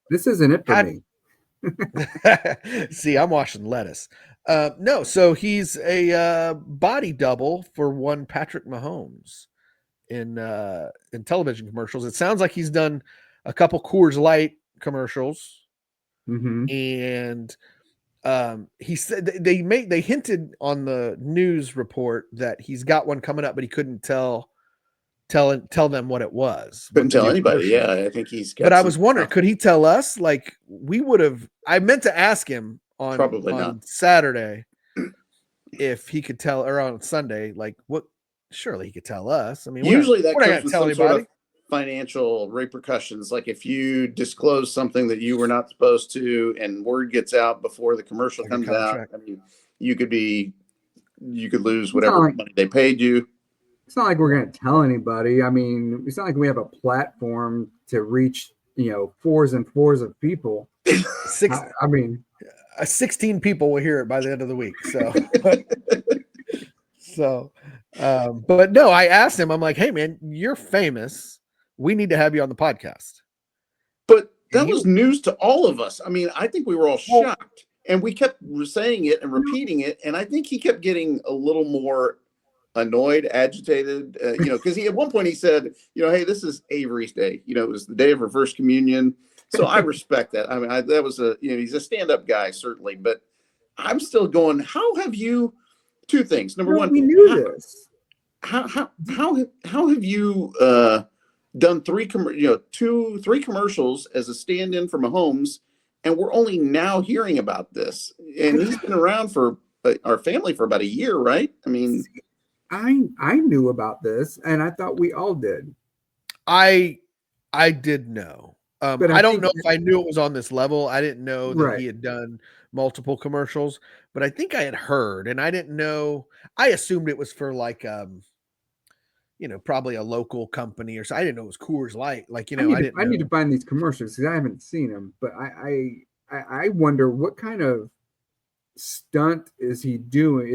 This isn't it for Had- me. see, I'm washing lettuce. No, so he's a body double for one Patrick Mahomes in television commercials. It sounds like he's done a couple Coors Light commercials, Mm-hmm. and he said they hinted on the news report that he's got one coming up, but he couldn't tell them what it was. Couldn't what the tell new anybody. commercial- Yeah, I think he's got But I some was wondering, stuff. could he tell us? Like, we would have. I meant to ask him on Probably on not. Saturday if he could tell, or on Sunday, like what. Surely he could tell us. I mean, Usually that we're not comes gonna with tell some sort anybody. of financial repercussions. Like if you disclose something that you were not supposed to, and word gets out before the commercial Like a comes out, contract. I mean, you could lose whatever like- money they paid you. It's not like we're going to tell anybody. I mean, it's not like we have a platform to reach, fours and fours of people. Six, I mean, 16 people will hear it by the end of the week. So, but no, I asked him. I'm like, hey man, you're famous. We need to have you on the podcast. But that And he- was news to all of us. I mean, I think we were all Well- shocked, and we kept saying it and repeating it. And I think he kept getting a little more annoyed, agitated, because at one point he said, hey, this is Avery's day. It was the day of her first communion. So I respect that. I mean, that was he's a stand-up guy, certainly, but I'm still going, how have you, two things. Number one, we knew this. how have you done three commercials as a stand-in for Mahomes, and we're only now hearing about this? And he's been around for our family for about a year, right? I mean, I knew about this, and I thought we all did. I did know. But I I don't think know if I knew it was on this level. I didn't know that Right. he had done multiple commercials, but I think I had heard, and I didn't know. I assumed it was for like, probably a local company or so. I didn't know it was Coors Light. Like, I didn't. I need to know. find these commercials because I haven't seen them. But I wonder what kind of stunt is he doing?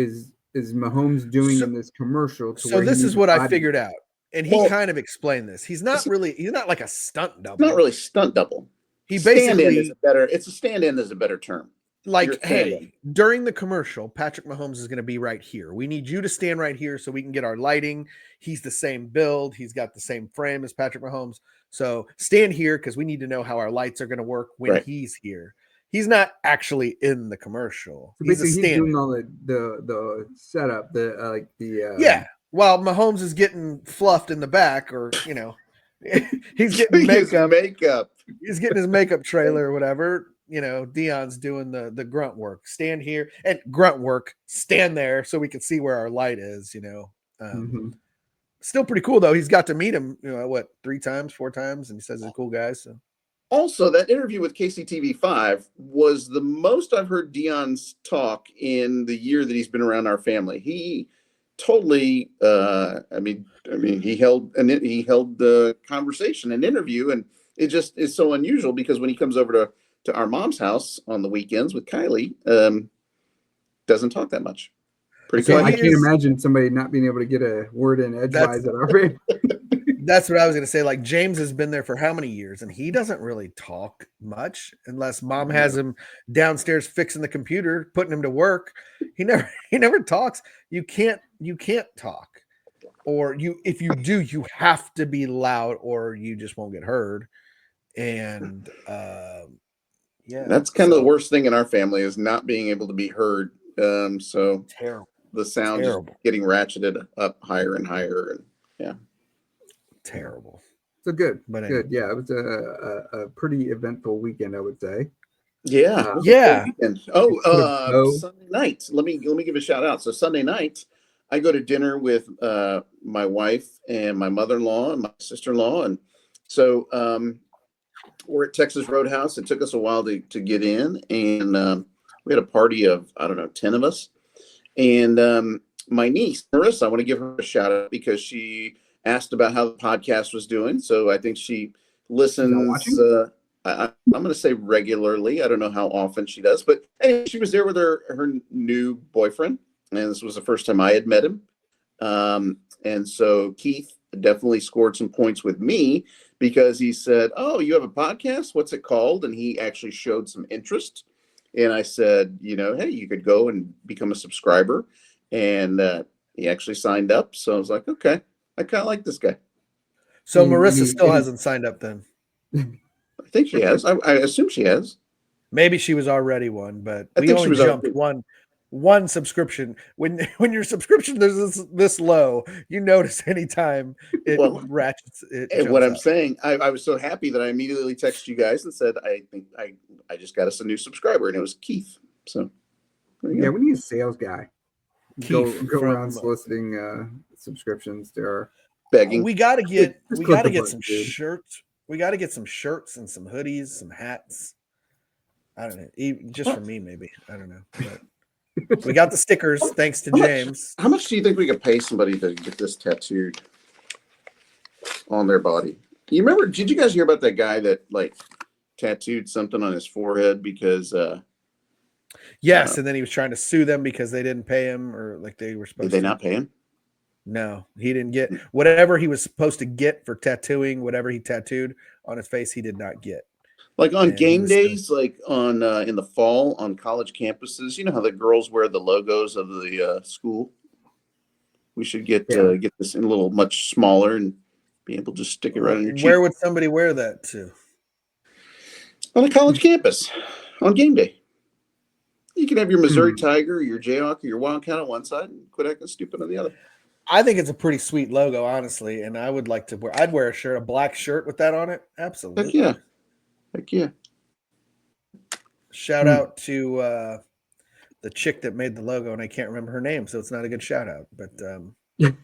Is Mahomes doing So- in this commercial? to So where he this is needs what I body- figured out, and he Well- kind of explained this. He's not like a stunt double. not really stunt double. He Stand-in basically is a better. It's a stand-in is a better term. like, You're hey, standing. during the commercial, Patrick Mahomes is going to be right here. We need you to stand right here so we can get our lighting. He's the same build. He's got the same frame as Patrick Mahomes. So stand here because we need to know how our lights are going to work when Right. he's here. He's not actually in the commercial. So He's a basically, he's stand. doing all the setup, Yeah. While Mahomes is getting fluffed in the back, or He's getting His makeup. makeup. He's getting his makeup trailer or whatever. You know, Dion's doing the grunt work. Stand here and grunt work. Stand there so we can see where our light is. You know, Mhm. still pretty cool though. He's got to meet him. You know, what 3 times, 4 times, and he says he's a cool guy. So Also, that interview with KCTV5 was the most I've heard Dion's talk in the year that he's been around our family. He totally, he held the conversation, an interview, and it just is so unusual because when he comes over to our mom's house on the weekends with Kylie, doesn't talk that much. Pretty So I quiet. can't imagine somebody not being able to get a word in edgewise at our rate. that's what I was gonna say. Like James has been there for how many years, and he doesn't really talk much unless mom has him downstairs fixing the computer, putting him to work. He never talks. You can't talk, or if you do, you have to be loud, or you just won't get heard. And yeah, That's kind of the so worst thing in our family is not being able to be heard. So terrible, the sound is terrible, getting ratcheted up higher and higher, and terrible. So good, But anyway. good. Yeah, it was a pretty eventful weekend, I would say. yeah, Yeah. And Oh. Sunday night. Let me give a shout out. So Sunday night, I go to dinner with my wife and my mother-in-law and my sister-in-law, and so we're at Texas Roadhouse. It took us a while to get in, and we had a party of, I don't know, 10 of us. And my niece Marissa, I want to give her a shout out because she asked about how the podcast was doing. So I think she listens. I'm going to say regularly. I don't know how often she does, but anyway, she was there with her new boyfriend, and this was the first time I had met him. And so Keith definitely scored some points with me because he said, "Oh, you have a podcast? What's it called?" And he actually showed some interest. And I said, hey, you could go and become a subscriber. And he actually signed up. So I was like, okay, I kind of like this guy. So Marissa still hasn't signed up then. I think she has. I assume she has. Maybe she was already one, but I we think she only was jumped already- one subscription. When your subscription is this low, you notice anytime it ratchets. And what I'm up. saying, I was so happy that I immediately texted you guys and said, I think I just got us a new subscriber, and it was Keith. So yeah, we need a sales guy. Go Keith around soliciting subscriptions. There are begging. We got to get some dude. shirts. We got to get some shirts and some hoodies, some hats. I don't know, just for me maybe. I don't know. But we got the stickers thanks to James. How much do you think we could pay somebody to get this tattooed on their body? You remember? Did you guys hear about that guy that like tattooed something on his forehead because? Yes, and then he was trying to sue them because they didn't pay him, or like they were supposed. Did they not pay him? No, he didn't get whatever he was supposed to get for tattooing. Whatever he tattooed on his face, he did not get. Like on game days, like on in the fall on college campuses, you know how the girls wear the logos of the school. We should get this in a little much smaller and be able to just stick it right on your cheek. Where would somebody wear that to? On a college campus on game day. You can have your Missouri Tiger, your Jayhawk, or your Wildcat on one side, and quit acting stupid on the other. I think it's a pretty sweet logo, honestly, and I would like to wear. I'd wear a black shirt with that on it. Absolutely. Heck yeah. Shout out to the chick that made the logo, and I can't remember her name, so it's not a good shout out. But it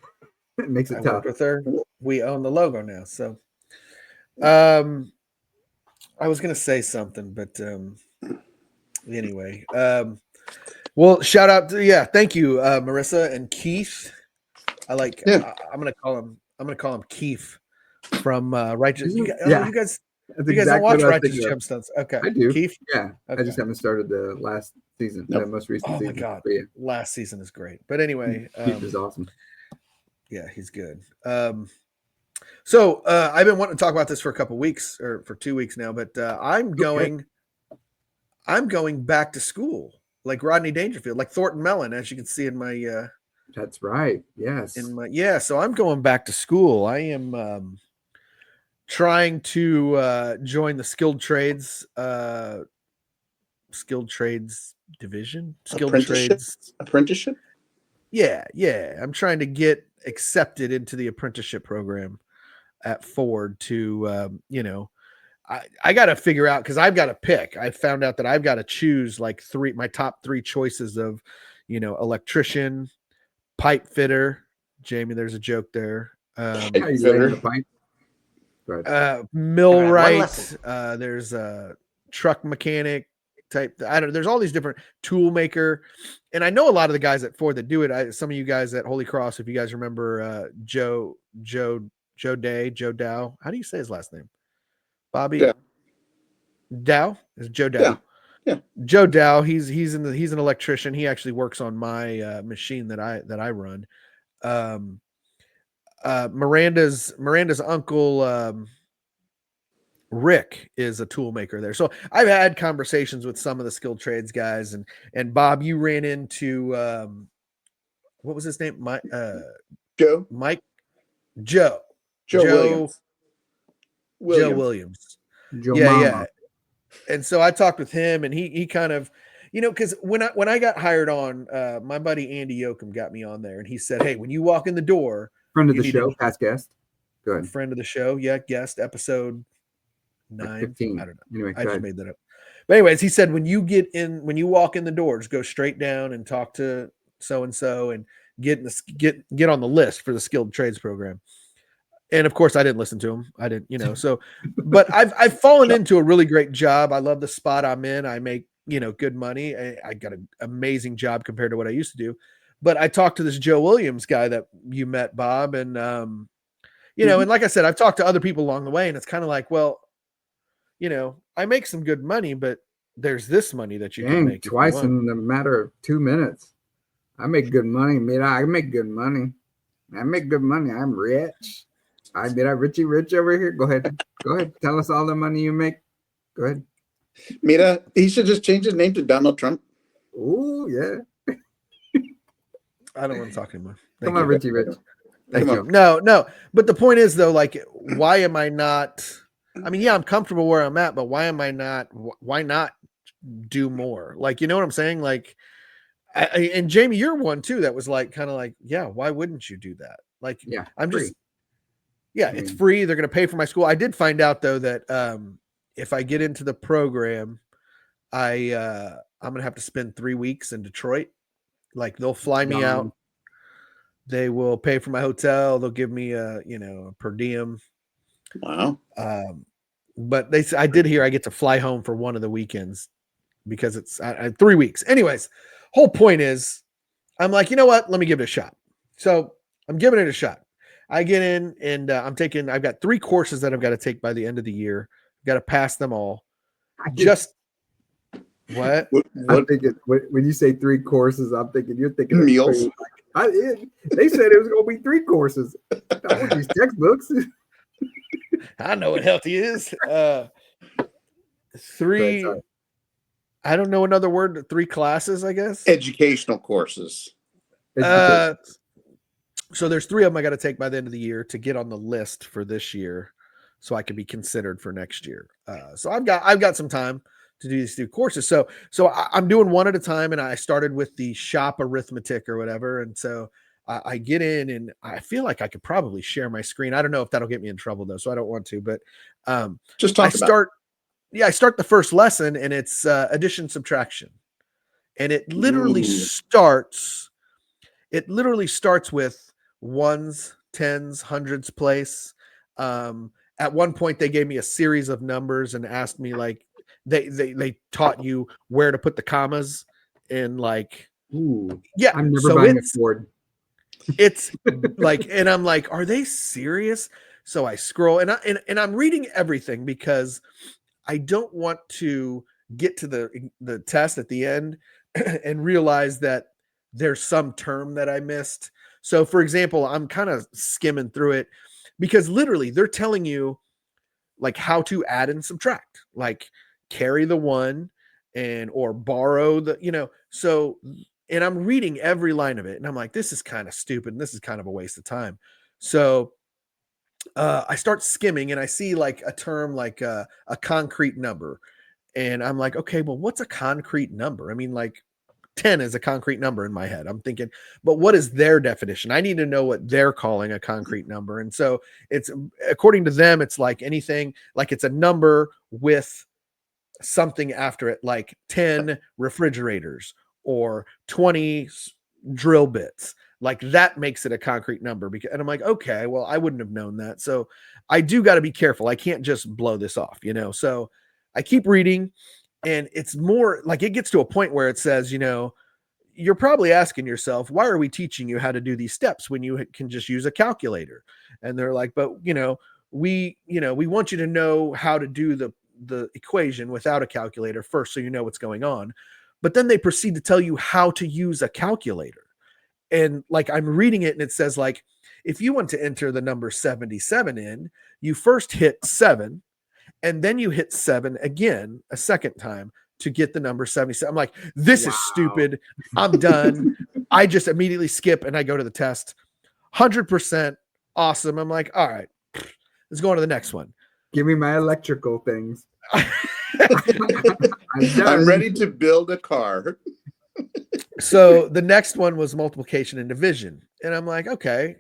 makes it I tough. worked with her. We own the logo now, so I was gonna say something, but anyway, well, shout out to thank you, Marissa and Keith. I'm gonna call him Keith from Righteous. You guys don't watch Righteous Gemstones. Okay, I do. Keith. Yeah, okay. I just haven't started the last season, the most recent season. Oh my god, yeah. last season is great. But anyway, Keith is awesome. Yeah, he's good. So I've been wanting to talk about this for a couple weeks or for 2 weeks now, but I'm going back to school like Rodney Dangerfield, like Thornton Mellon, as you can see in my. That's right. Yes. So I'm going back to school. I am trying to join the skilled trades division. Apprenticeship. Yeah. I'm trying to get accepted into the apprenticeship program. at Ford to, I got to figure out, because I've got to pick. I found out that I've got to choose like my top three choices of, electrician, pipe fitter. Jamie, there's a joke there. How you laying Fitter. the pipe? Right. Millwright. There's a truck mechanic type. There's all these different tool maker. And I know a lot of the guys at Ford that do it. Some of you guys at Holy Cross, if you guys remember Joe Dow. How do you say his last name? Bobby Dow. Dow? Is it Joe Dow? Yeah. Yeah. Joe Dow. He's an electrician. He actually works on my machine that I run. Miranda's uncle Rick is a tool maker there. So I've had conversations with some of the skilled trades guys, and Bob, you ran into what was his name? Joe Williams. Joe Williams. Joe Yeah, Mama. yeah. And so I talked with him, and he kind of, because when I got hired on, my buddy Andy Yoakum got me on there, and he said, "Hey, when you walk in the door, Friend of you the need show, to- past guest. Go ahead. friend of the show, yeah, guest episode Like 9, 15. I don't know, Anyway, I go just ahead. made that up. But anyways, he said when you walk in the door, just go straight down and talk to so and so, and get on the list for the skilled trades program." And of course, I didn't listen to him. I didn't, so, but I've fallen into a really great job. I love the spot I'm in. I make, good money. I got an amazing job compared to what I used to do. But I talked to this Joe Williams guy that you met, Bob. And, and like I said, I've talked to other people along the way, and it's kind of like, well, I make some good money, but there's this money that you can Dang, make if you twice want. in a matter of 2 minutes. I make good money. I make good money. I'm rich. Richie Rich over here. Go ahead. Tell us all the money you make. Go ahead. Mira, he should just change his name to Donald Trump. Oh, yeah. I don't want to talk anymore. Thank Come on, you. Richie Rich. Thank Come you. No. But the point is, though, like, why am I not? I mean, yeah, I'm comfortable where I'm at, but why am I not? Why not do more? Like, you know what I'm saying? Like, and Jamie, you're one too. That was like, kind of like, yeah, why wouldn't you do that? Like, Yeah, I'm free. just, yeah, it's mean- free. They're going to pay for my school. I did find out though that if I get into the program, I'm going to have to spend 3 weeks in Detroit. Like, they'll fly me out. They will pay for my hotel. They'll give me a per diem. Wow. But I did hear I get to fly home for one of the weekends because it's 3 weeks. Anyways, whole point is, I'm like, you know what? Let me give it a shot. So I'm giving it a shot. I get in, and I've got 3 courses that I've got to take by the end of the year. I've got to pass them all. Just what? I'm thinking when you say 3 courses, I'm thinking you're thinking of Meals? food. They said it was going to be 3 courses. That was these textbooks. I know what healthy is. 3. Sorry. I don't know another word. 3 classes, I guess. Educational courses. So there's 3 of them I got to take by the end of the year to get on the list for this year, so I can be considered for next year. So I've got some time to do these 2 courses. So I'm doing one at a time, and I started with the shop arithmetic or whatever. And so I get in, and I feel like I could probably share my screen. I don't know if that'll get me in trouble though, so I don't want to. But Just talk about it. I start the first lesson, and it's addition subtraction, and it literally starts with ones, tens, hundreds place. At one point, they gave me a series of numbers and asked me, like, they taught you where to put the commas, and like, Ooh, yeah, I'm never so buying a Ford. it's like, and I'm like, are they serious? So I scroll, and I'm reading everything because I don't want to get to the test at the end and realize that there's some term that I missed. So for example, I'm kind of skimming through it because literally they're telling you like how to add and subtract, like carry the 1 or borrow the, so, and I'm reading every line of it, and I'm like, this is kind of stupid, and this is kind of a waste of time. So I start skimming, and I see like a term like a concrete number, and I'm like, okay, well, what's a concrete number? I mean, like, 10 is a concrete number in my head. I'm thinking, but what is their definition? I need to know what they're calling a concrete number. And so it's, according to them, it's like anything, like it's a number with something after it, like 10 refrigerators or 20 drill bits. Like that makes it a concrete number. And I'm like, okay, well, I wouldn't have known that. So I do got to be careful. I can't just blow this off, you know? So I keep reading, and it's more like it gets to a point where it says, you know, you're probably asking yourself, why are we teaching you how to do these steps when you can just use a calculator? And they're like, but we want you to know how to do the equation without a calculator first, so you know what's going on. But then they proceed to tell you how to use a calculator. And like, I'm reading it and it says, like, if you want to enter the number 77 in, you first hit 7 and then you hit 7 again a second time to get the number 77. I'm like, this is stupid. I'm done. I just immediately skip and I go to the test. 100% awesome. I'm like, all right, let's go on to the next one. Give me my electrical things. I'm ready to build a car. So the next one was multiplication and division. And I'm like, okay,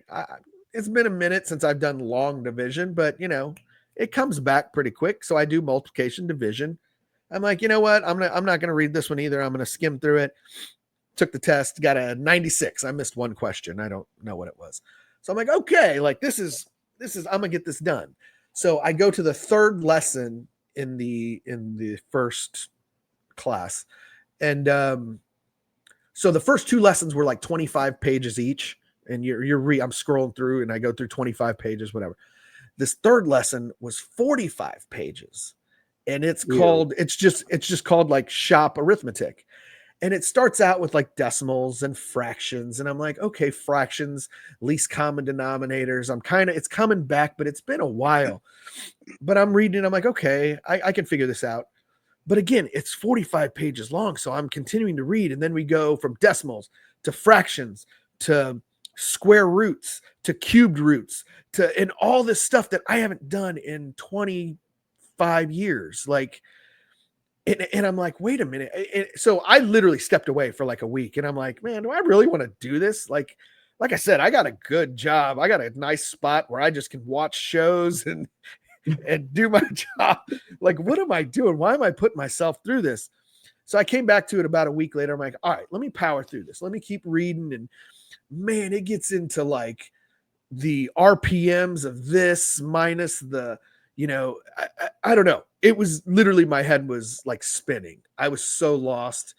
it's been a minute since I've done long division, but you know, it comes back pretty quick. So I do multiplication, division. I'm like, you know what? I'm not going to read this one either. I'm going to skim through it. Took the test, got a 96. I missed one question. I don't know what it was. So I'm like, okay, like this is, I'm gonna get this done. So I go to the third lesson in the first class. And, so the first 2 lessons were like 25 pages each, and I'm scrolling through and I go through 25 pages, whatever. This third lesson was 45 pages, and it's just called like shop arithmetic. And it starts out with like decimals and fractions. And I'm like, okay, fractions, least common denominators. It's coming back, but it's been a while. But I'm reading, I'm like, okay, I can figure this out. But again, it's 45 pages long. So I'm continuing to read. And then we go from decimals to fractions to square roots to cubed roots and all this stuff that I haven't done in 25 years. Like, and I'm like, wait a minute. So I literally stepped away for like a week, and I'm like, man, do I really want to do this? Like I said, I got a good job. I got a nice spot where I just can watch shows and do my job. Like, what am I doing? Why am I putting myself through this? So I came back to it about a week later. I'm like, all right, let me power through this. Let me keep reading. And man, it gets into like the RPMs of this minus the, you know, I don't know. It was literally, my head was like spinning. I was so lost,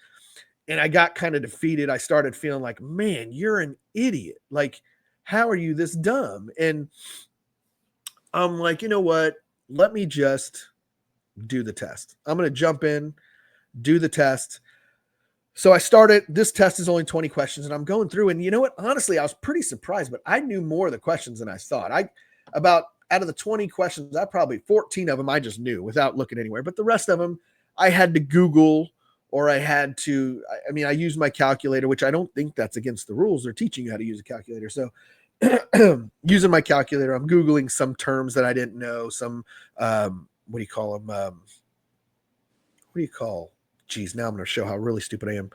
and I got kind of defeated. I started feeling like, man, you're an idiot. Like, how are you this dumb? And I'm like, you know what? Let me just do the test. I'm going to jump in, do the test. So I started, this test is only 20 questions, and I'm going through, and you know what? Honestly, I was pretty surprised, but I knew more of the questions than I thought. Out of the 20 questions, 14 of them I just knew without looking anywhere, but the rest of them I had to Google, or I used my calculator, which I don't think that's against the rules. They're teaching you how to use a calculator. So using my calculator, I'm Googling some terms that I didn't know, some, what do you call them? What do you call? Geez, now I'm going to show how really stupid I am.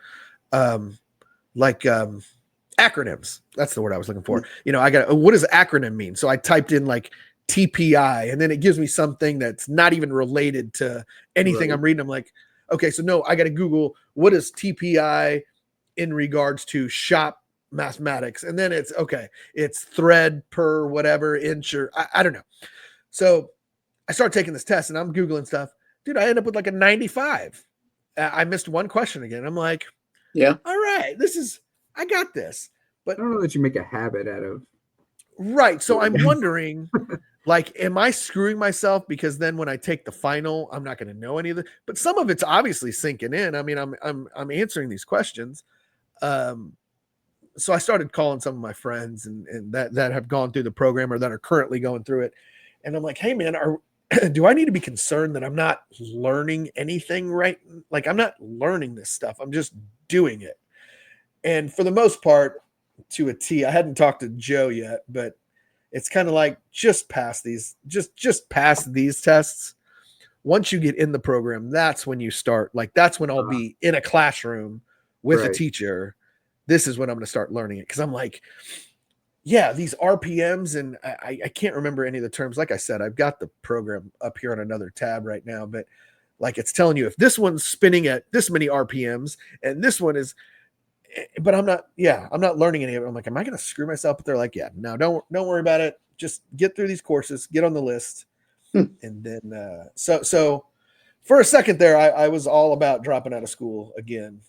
Acronyms. That's the word I was looking for. You know, what does acronym mean? So I typed in like TPI, and then it gives me something that's not even related to anything I'm reading. I'm like, okay, so no, I got to Google what is TPI in regards to shop mathematics. And then it's thread per whatever inch, or I don't know. So I start taking this test, and I'm Googling stuff. Dude, I end up with like a 95. I missed one question again. I'm like, yeah, all right, I got this. But I don't know that you make a habit out of. Right. So I'm wondering, like, am I screwing myself? Because then when I take the final, I'm not going to know any of it. But some of it's obviously sinking in. I mean, I'm answering these questions. So I started calling some of my friends and that have gone through the program or that are currently going through it. And I'm like, hey man, do I need to be concerned that I'm not learning anything right? Like, I'm not learning this stuff. I'm just doing it. And for the most part, to a T, I hadn't talked to Joe yet, but it's kind of like just pass these tests. Once you get in the program, that's when you start. Like, that's when I'll be in a classroom with a Right. teacher, this is when I'm going to start learning it. Cause I'm like, yeah, these RPMs, and I can't remember any of the terms. Like I said, I've got the program up here on another tab right now, but like it's telling you if this one's spinning at this many RPMs and this one is, but I'm not learning any of it. I'm like, am I going to screw myself? But they're like, yeah, no, don't worry about it. Just get through these courses, get on the list. And then, so for a second there, I was all about dropping out of school again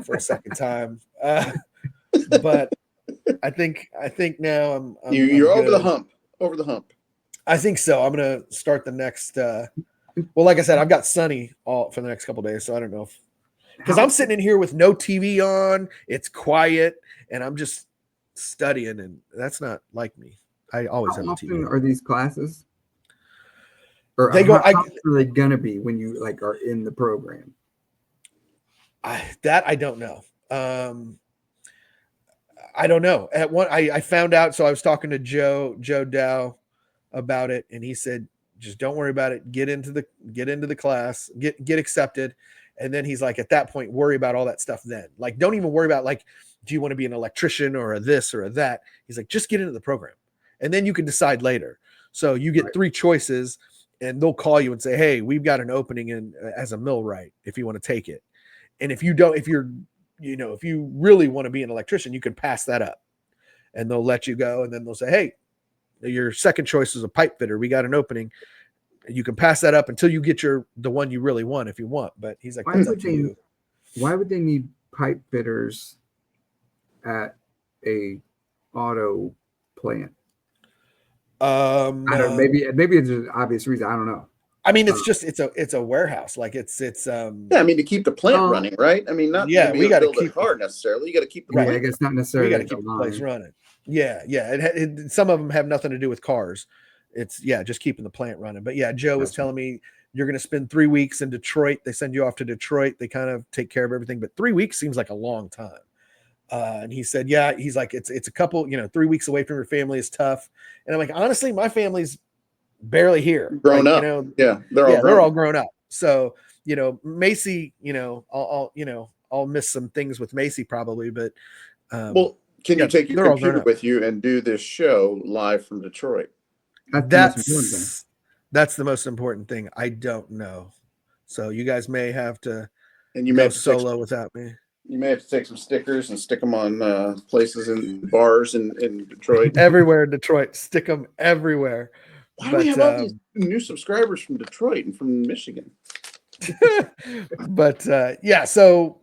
for a second time. But I think now I'm You're I'm over the good. hump. Over the hump. I think so. I'm gonna start the next. Well, like I said, I've got Sunny all for the next couple of days, so I don't know if because I'm sitting in here with no TV on, it's quiet, and I'm just studying, and that's not like me. I always How have a often TV. are these classes? Or They go- how I- often are they gonna be when you like are in the program? That I don't know. I don't know. At one, I found out. So I was talking to Joe Dow about it, and he said, "Just don't worry about it. Get into the class. Get accepted." And then he's like, at that point, worry about all that stuff. Then, like, don't even worry about like, do you want to be an electrician or a this or a that? He's like, just get into the program, and then you can decide later. So you get Right. 3 choices, and they'll call you and say, "Hey, we've got an opening in as a millwright if you want to take it." And if you don't, if you're, if you really want to be an electrician, you can pass that up, and they'll let you go. And then they'll say, "Hey, your second choice is a pipe fitter. We got an opening. You can pass that up until you get the one you really want if you want." But he's like, Why "That's up would to they- you." Why would they need pipe fitters at a auto plant? I don't know. Maybe it's an obvious reason. I don't know. I mean, it's just it's a warehouse. Like it's Yeah, I mean to keep the plant Oh. running, right? I mean, not Yeah, to be we able to gotta build it keep- hard necessarily. You got to keep the Right. Yeah, I plant. guess not we necessarily. got to keep the place running. Yeah. Some of them have nothing to do with cars. It's just keeping the plant running. But yeah, Joe was Gotcha. telling me you're going to spend 3 weeks in Detroit. They send you off to Detroit. They kind of take care of everything, but 3 weeks seems like a long time. And he said, yeah, he's like, it's a couple, 3 weeks away from your family is tough. And I'm like, honestly, my family's barely here. Grown Like, up. Yeah, they're all grown up. So, Macy, I'll miss some things with Macy probably, but Well, can yeah, you take your they're all grown computer up. with you and do this show live from Detroit? That's the most important thing. I don't know. So you guys may have to And you may go have to take solo without me. You may have to take some stickers and stick them on places in bars in Detroit. Everywhere in Detroit, stick them everywhere. Why do we have all these new subscribers from Detroit and from Michigan? But yeah, so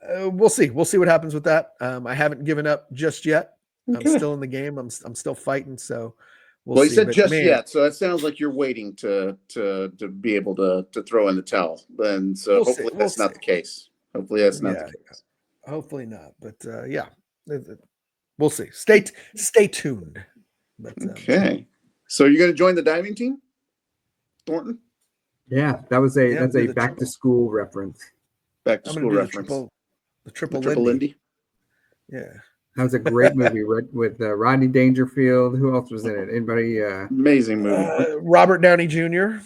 we'll see. We'll see what happens with that. I haven't given up just yet. Okay. I'm still in the game. I'm still fighting. So Well, you see. said But just man, yet, so that sounds like you're waiting to be able to throw in the towel. And so We'll see. hopefully We'll that's not see. the case. Hopefully that's not Yeah. the case. Hopefully not. But yeah, we'll see. Stay tuned. But Okay. So you're going to join the diving team, Thornton? Yeah, that's Yeah, a do the back triple. to school reference. Back to I'm school gonna do reference. the The triple triple Lindy. Lindy. Yeah. That was a great movie with Rodney Dangerfield. Who else was in it? Anybody? Amazing movie. Robert Downey Jr.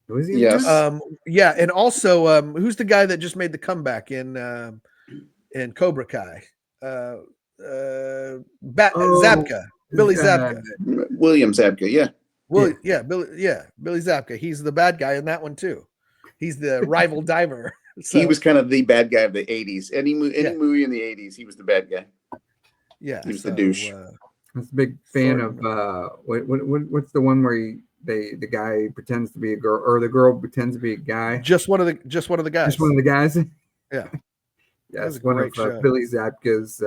Was he in Yes. there? Yeah, and also who's the guy that just made the comeback in Cobra Kai? Zabka. Billy Zabka. William Zabka. Yeah. Well, Billy Zabka. He's the bad guy in that one too. He's the rival diver. So, He was kind of the bad guy of the 80s. Any Yeah. movie in the 80s, he was the bad guy. yeah, he was the douche. I was a big fan sort of what's the one where the guy pretends to be a girl or the girl pretends to be a guy? just one of the guys. Just one of the guys. Yeah. That was Yes, a one great of show. Billy Zabka's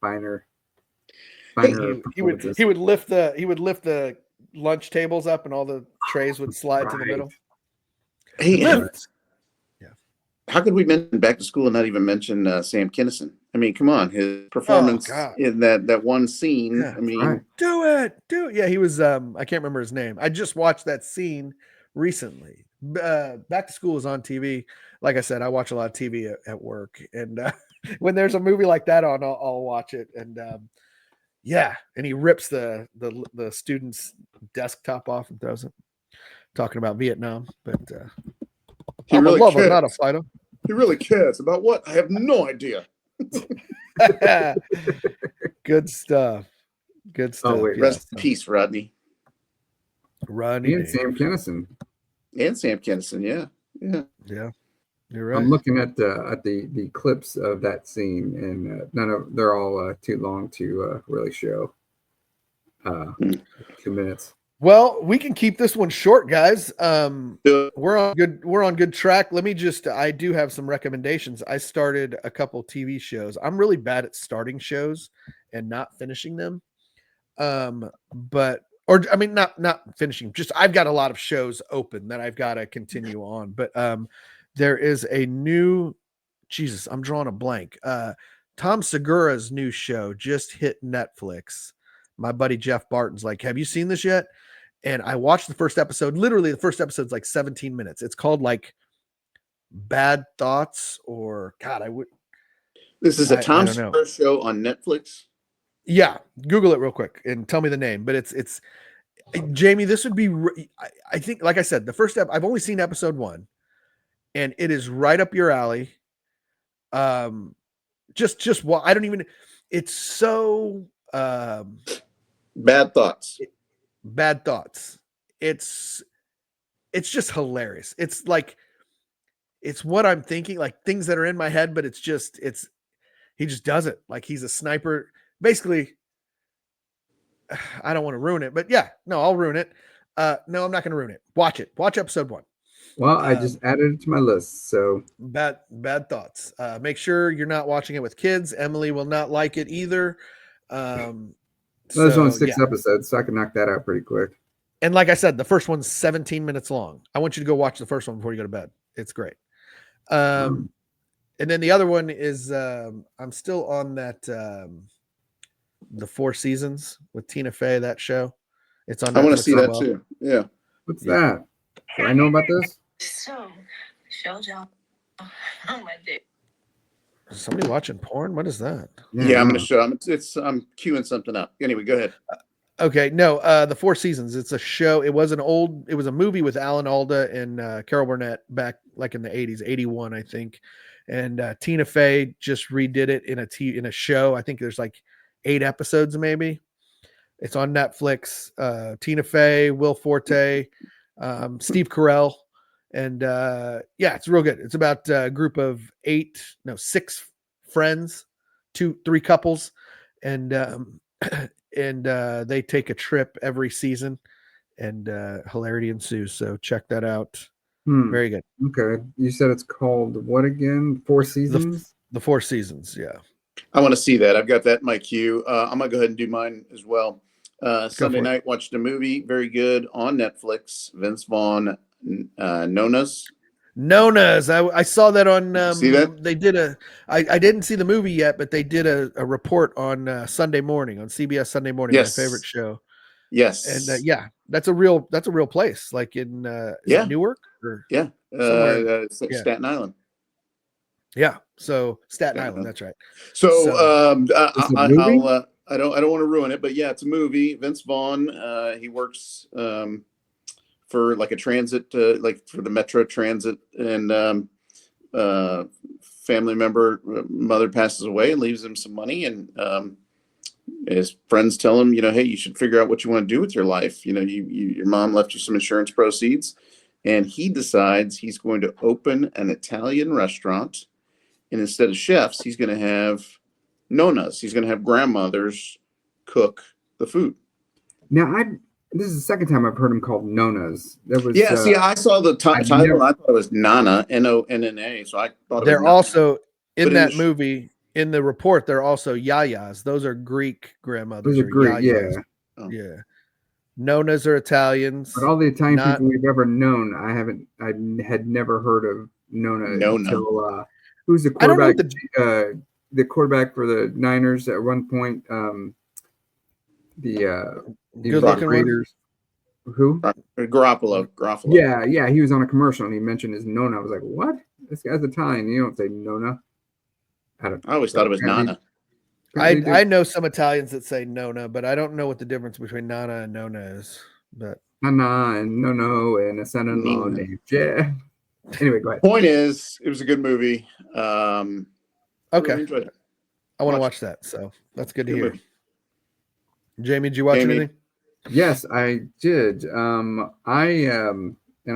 finer. He would lift the lunch tables up and all the trays would slide to the Right. middle. Hey, Lift. how could we mention back to school and not even mention Sam Kinison? I mean, come on, his performance God. in that one scene. Yeah, I mean, right. Do it. Yeah, he was I can't remember his name. I just watched that scene recently. Back to School is on TV. Like I said, I watch a lot of TV at work, and when there's a movie like that on, I'll watch it. And yeah, and he rips the student's desktop off and throws it. Talking about Vietnam, but he I'm really a lover, could. not a fighter. He really cares about what? I have no idea. Good stuff. Good stuff. wait, yeah, Rest so in peace, Rodney Rodney And Sam Dangerfield. Kinison. and Sam Kinison. Yeah, yeah. Yeah, you're right. I'm looking at the clips of that scene, and they're all too long to really show. Hmm. 2 minutes. Well, we can keep this one short, guys. Do it. We're on good track. Let me just I do have some recommendations. I started a couple TV shows. I'm really bad at starting shows and not finishing them. But or I mean not finishing, just I've got a lot of shows open that I've got to continue on. But there is a new Jesus, I'm drawing a blank. Tom Segura's new show just hit Netflix. My buddy Jeff Barton's like, "Have you seen this yet?" And I watched the first episode. Literally, the first episode's like 17 minutes. It's called like Bad Thoughts, or God, I would. This is a I Tom don't know. Segura show on Netflix. Yeah, Google it real quick and tell me the name. But it's Jamie. This would be. I think, like I said, the first step. I've only seen episode 1, and it is right up your alley. Just what I don't even. It's so Bad Thoughts. Bad Thoughts. It's just hilarious. It's like it's what I'm thinking, like things that are in my head, but he just does it like he's a sniper. Basically, I don't want to ruin it, but yeah, no, I'll ruin it. No, I'm not going to ruin it. Watch it. Watch episode 1. Well, I just added it to my list. So Bad Thoughts. Make sure you're not watching it with kids. Emily will not like it either. there's only So, 6 yeah. episodes, so I can knock that out pretty quick. And like I said, the first one's 17 minutes long. I want you to go watch the first one before you go to bed. It's great. And then the other one is I'm still on that the Four Seasons with Tina Fey, that show. It's on I want Netflix to see as that well. too. Yeah. What's that? Do I know about this? So, show job on my dick. Is somebody watching porn? What is that? Yeah, I'm going to show. I'm queuing something up. Anyway, go ahead. Okay, no, the Four Seasons. It's a show. It was a movie with Alan Alda and Carol Burnett back like in the 80s, 81, I think. And Tina Fey just redid it in a show. I think there's like 8 episodes maybe. It's on Netflix. Tina Fey, Will Forte, Steve Carell. And yeah, it's real good. It's about a group of 6 friends, 3 couples. And and they take a trip every season, and hilarity ensues. So check that out. Very good. Okay. You said it's called what again? Four Seasons? The Four Seasons. Yeah. I want to see that. I've got that in my queue. I'm going to go ahead and do mine as well. Sunday for it. night, watched a movie. Very good on Netflix. Vince Vaughn, Nonas. Nona's. I saw that on. See that? They did I didn't see the movie yet, but they did a report on Sunday morning on CBS Sunday morning. Yes. My favorite show. Yes. And yeah, that's a real place. Like in is it Newark or yeah. somewhere. Yeah. Staten Island. Yeah. So Staten Yeah. Island. That's right. So, It's a movie? I don't want to ruin it, but yeah, it's a movie. Vince Vaughn, he works for like a transit, like for the Metro Transit, and family member mother passes away and leaves him some money, and his friends tell him, hey, you should figure out what you want to do with your life. Your mom left you some insurance proceeds, and he decides he's going to open an Italian restaurant, and instead of chefs, he's going to have nonas. He's going to have grandmothers cook the food. Now, this is the second time I've heard him called Nonas. There was See, I saw the title never- and I thought it was Nana, Nonna. So I thought it They're was Nana. also in But in that the movie. In the report, they're also yayas. Those are Greek grandmothers. Those are or Greek, yayas. yeah. Oh. Yeah. Nonas are Italians. But all the Italian Not- people we've ever known, I had never heard of Nona Nona. until who's the I don't know quarterback? The quarterback for the Niners at one point. The Good looking one. Raiders. Who? Garoppolo. Yeah, he was on a commercial and he mentioned his Nona. I was like, what? This guy's Italian. You don't say Nona. I always thought it was Nana. I know some Italians that say Nona, but I don't know what the difference between Nana and Nona is. But Nana and Nono and a son-in-law Nina. named Jeff. Anyway, go ahead. Point is, it was a good movie. I Okay. really enjoyed it. I want to Watch watch that. So that's good to Good hear. movie. Jamie, did you watch Jamie. anything? Yes, I did. And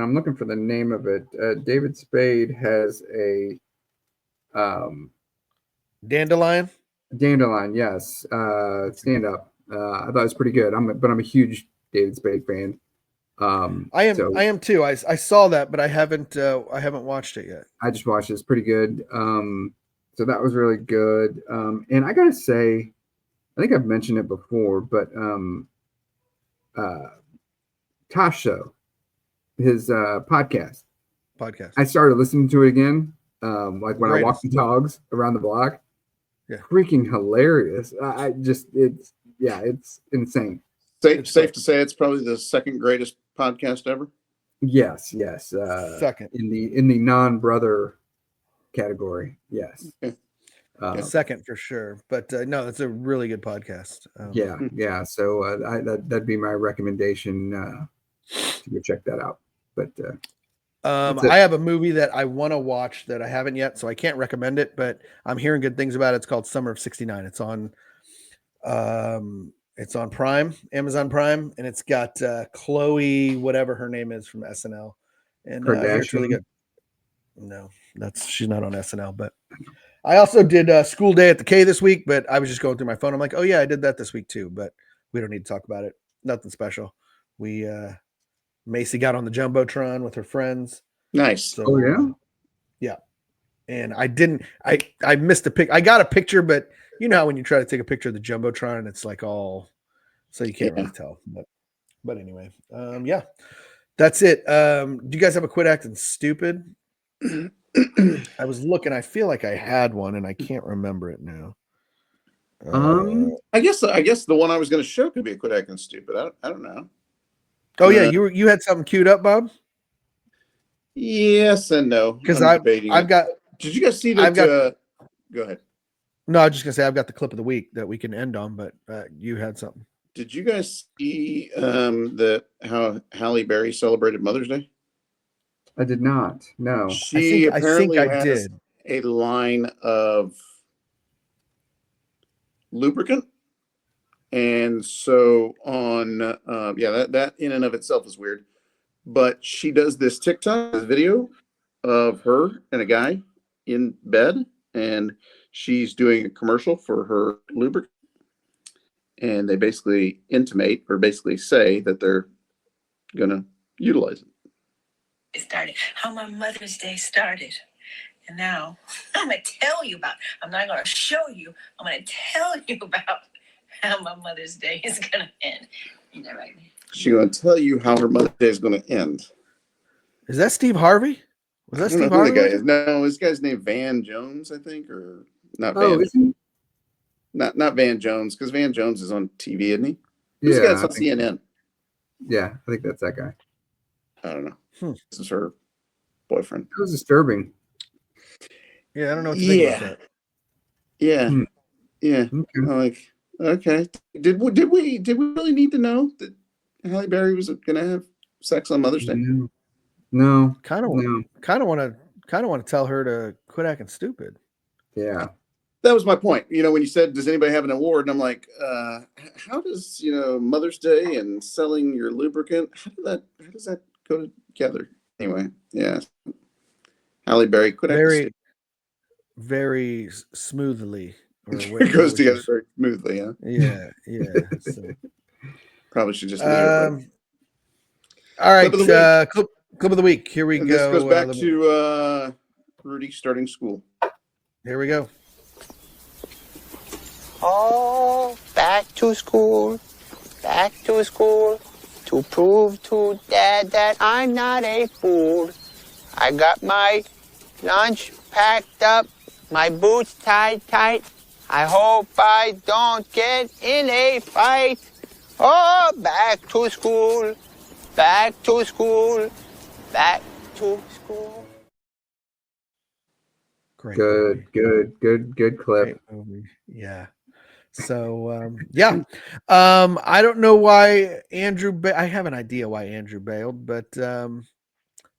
I'm looking for the name of it. David Spade has a Dandelion? Dandelion. Yes, stand up. I thought it was pretty good. I'm a huge David Spade fan. I am so I am too. I saw that, but I haven't watched it yet. I just watched it. It's pretty good. So that was really good. And I gotta say, I think I've mentioned it before, but Tosh Show, his podcast. I started listening to it again, like when I walk the dogs around the block. Yeah, freaking hilarious. It's insane. Safe to say it's probably the second greatest podcast ever. Yes. Second in the non-brother category. Yes. Second for sure. But no, it's a really good podcast. Yeah. So that'd be my recommendation to go check that out. But I have a movie that I want to watch that I haven't yet, so I can't recommend it, but I'm hearing good things about it. It's called Summer of '69. It's on Prime, Amazon Prime, and it's got Chloe, whatever her name is from SNL. And it's really good. No, she's not on SNL, but I also did School Day at the K this week, but I was just going through my phone. I'm like, oh yeah, I did that this week too, but we don't need to talk about it. Nothing special. Macy got on the Jumbotron with her friends. Nice. So, yeah. And I missed a pic. I got a picture, but you know how when you try to take a picture of the Jumbotron, it's like all, so you can't really tell. But anyway, yeah, that's it. Do you guys have a quit acting stupid? I was looking. I feel like I had one, and I can't remember it now. I guess the one I was going to show could be a quit acting stupid. I don't know. Oh yeah, you had something queued up, Bob? Yes and no. Because I've got. Did you guys see that? Go ahead. No, I was just gonna say I've got the clip of the week that we can end on, but you had something. Did you guys see how Halle Berry celebrated Mother's Day? I did not. No. She apparently I has a line of lubricant. And so on, that in and of itself is weird. But she does this TikTok video of her and a guy in bed, and she's doing a commercial for her lubricant. And they basically intimate or basically say that they're going to utilize it. It started, how my Mother's Day started. And now I'm going to tell you about, I'm not going to show you, I'm going to tell you about how my Mother's Day is going to end. You know, right? She's going to tell you how her Mother's Day is going to end. Is that Steve Harvey? Was that Steve Harvey? The guy is. No, this guy's named Van Jones, I think, or not. Oh, is he? Not Van Jones, because Van Jones is on TV, isn't he? Yeah, this guy's on CNN. Yeah, I think that's that guy. I don't know. This is her boyfriend. That was disturbing. Yeah, I don't know what to think about that. Yeah, yeah. Okay. Like, okay, did we really need to know that Halle Berry was going to have sex on Mother's Day? No. Kind of want to tell her to quit acting stupid. Yeah. That was my point. You know, when you said, does anybody have an award? And I'm like, how does, Mother's Day and selling your lubricant, how does that go together? Anyway, yeah. Halle Berry quit acting very smoothly. It goes together very smoothly, huh? Yeah. So. Probably should just measure it. All right, clip of the week. Here we go. This goes back to Rudy starting school. Here we go. Oh, back to school, to prove to Dad that I'm not a fool. I got my lunch packed up, my boots tied tight. I hope I don't get in a fight. Oh, back to school, back to school, back to school. Great. Good clip. Yeah. So I don't know why I have an idea why Andrew bailed, but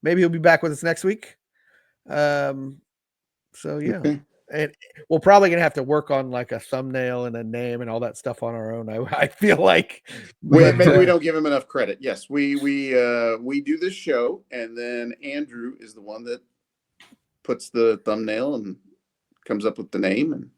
maybe he'll be back with us next week. So yeah, Okay. and we're probably gonna have to work on like a thumbnail and a name and all that stuff on our own. I feel like, but, Maybe we don't give him enough credit. Yes, we do this show, and then Andrew is the one that puts the thumbnail and comes up with the name, and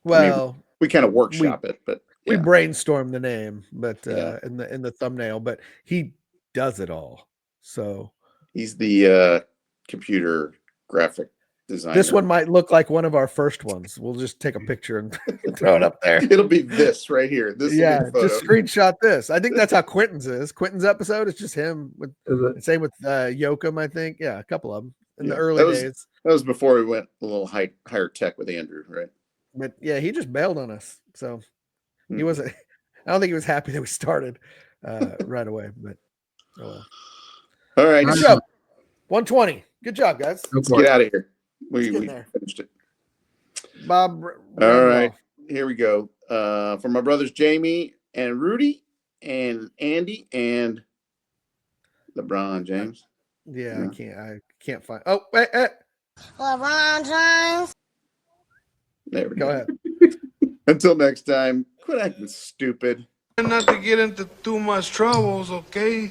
well, we kind of workshop it, but we yeah. brainstorm the name, but Yeah. in the thumbnail, but he does it all. So He's the computer graphic designer. this one might look like one of our first ones. We'll just take a picture and throw it up there. It'll be this right here. This will be Yeah, the photo. just screenshot this. I think that's how Quentin's is. Quentin's episode is just him with Is it? same with Yoakum, I think. Yeah, a couple of them in the Yeah, early that was- days. That was before we went a little higher tech with Andrew, right? But yeah, he just bailed on us. So he Hmm. wasn't I don't think he was happy that we started right away, but oh well. All right, Good Good let's job. 120. Good job, guys. Go for get it. out of here. Let's get We there. finished it. Bob. All right, here we go. For my brothers Jamie and Rudy and Andy and LeBron James. Yeah, Yeah. I can't find. Oh, wait, LeBron James. There we go go. ahead. Until next time, quit acting stupid. Not to get into too much troubles, okay?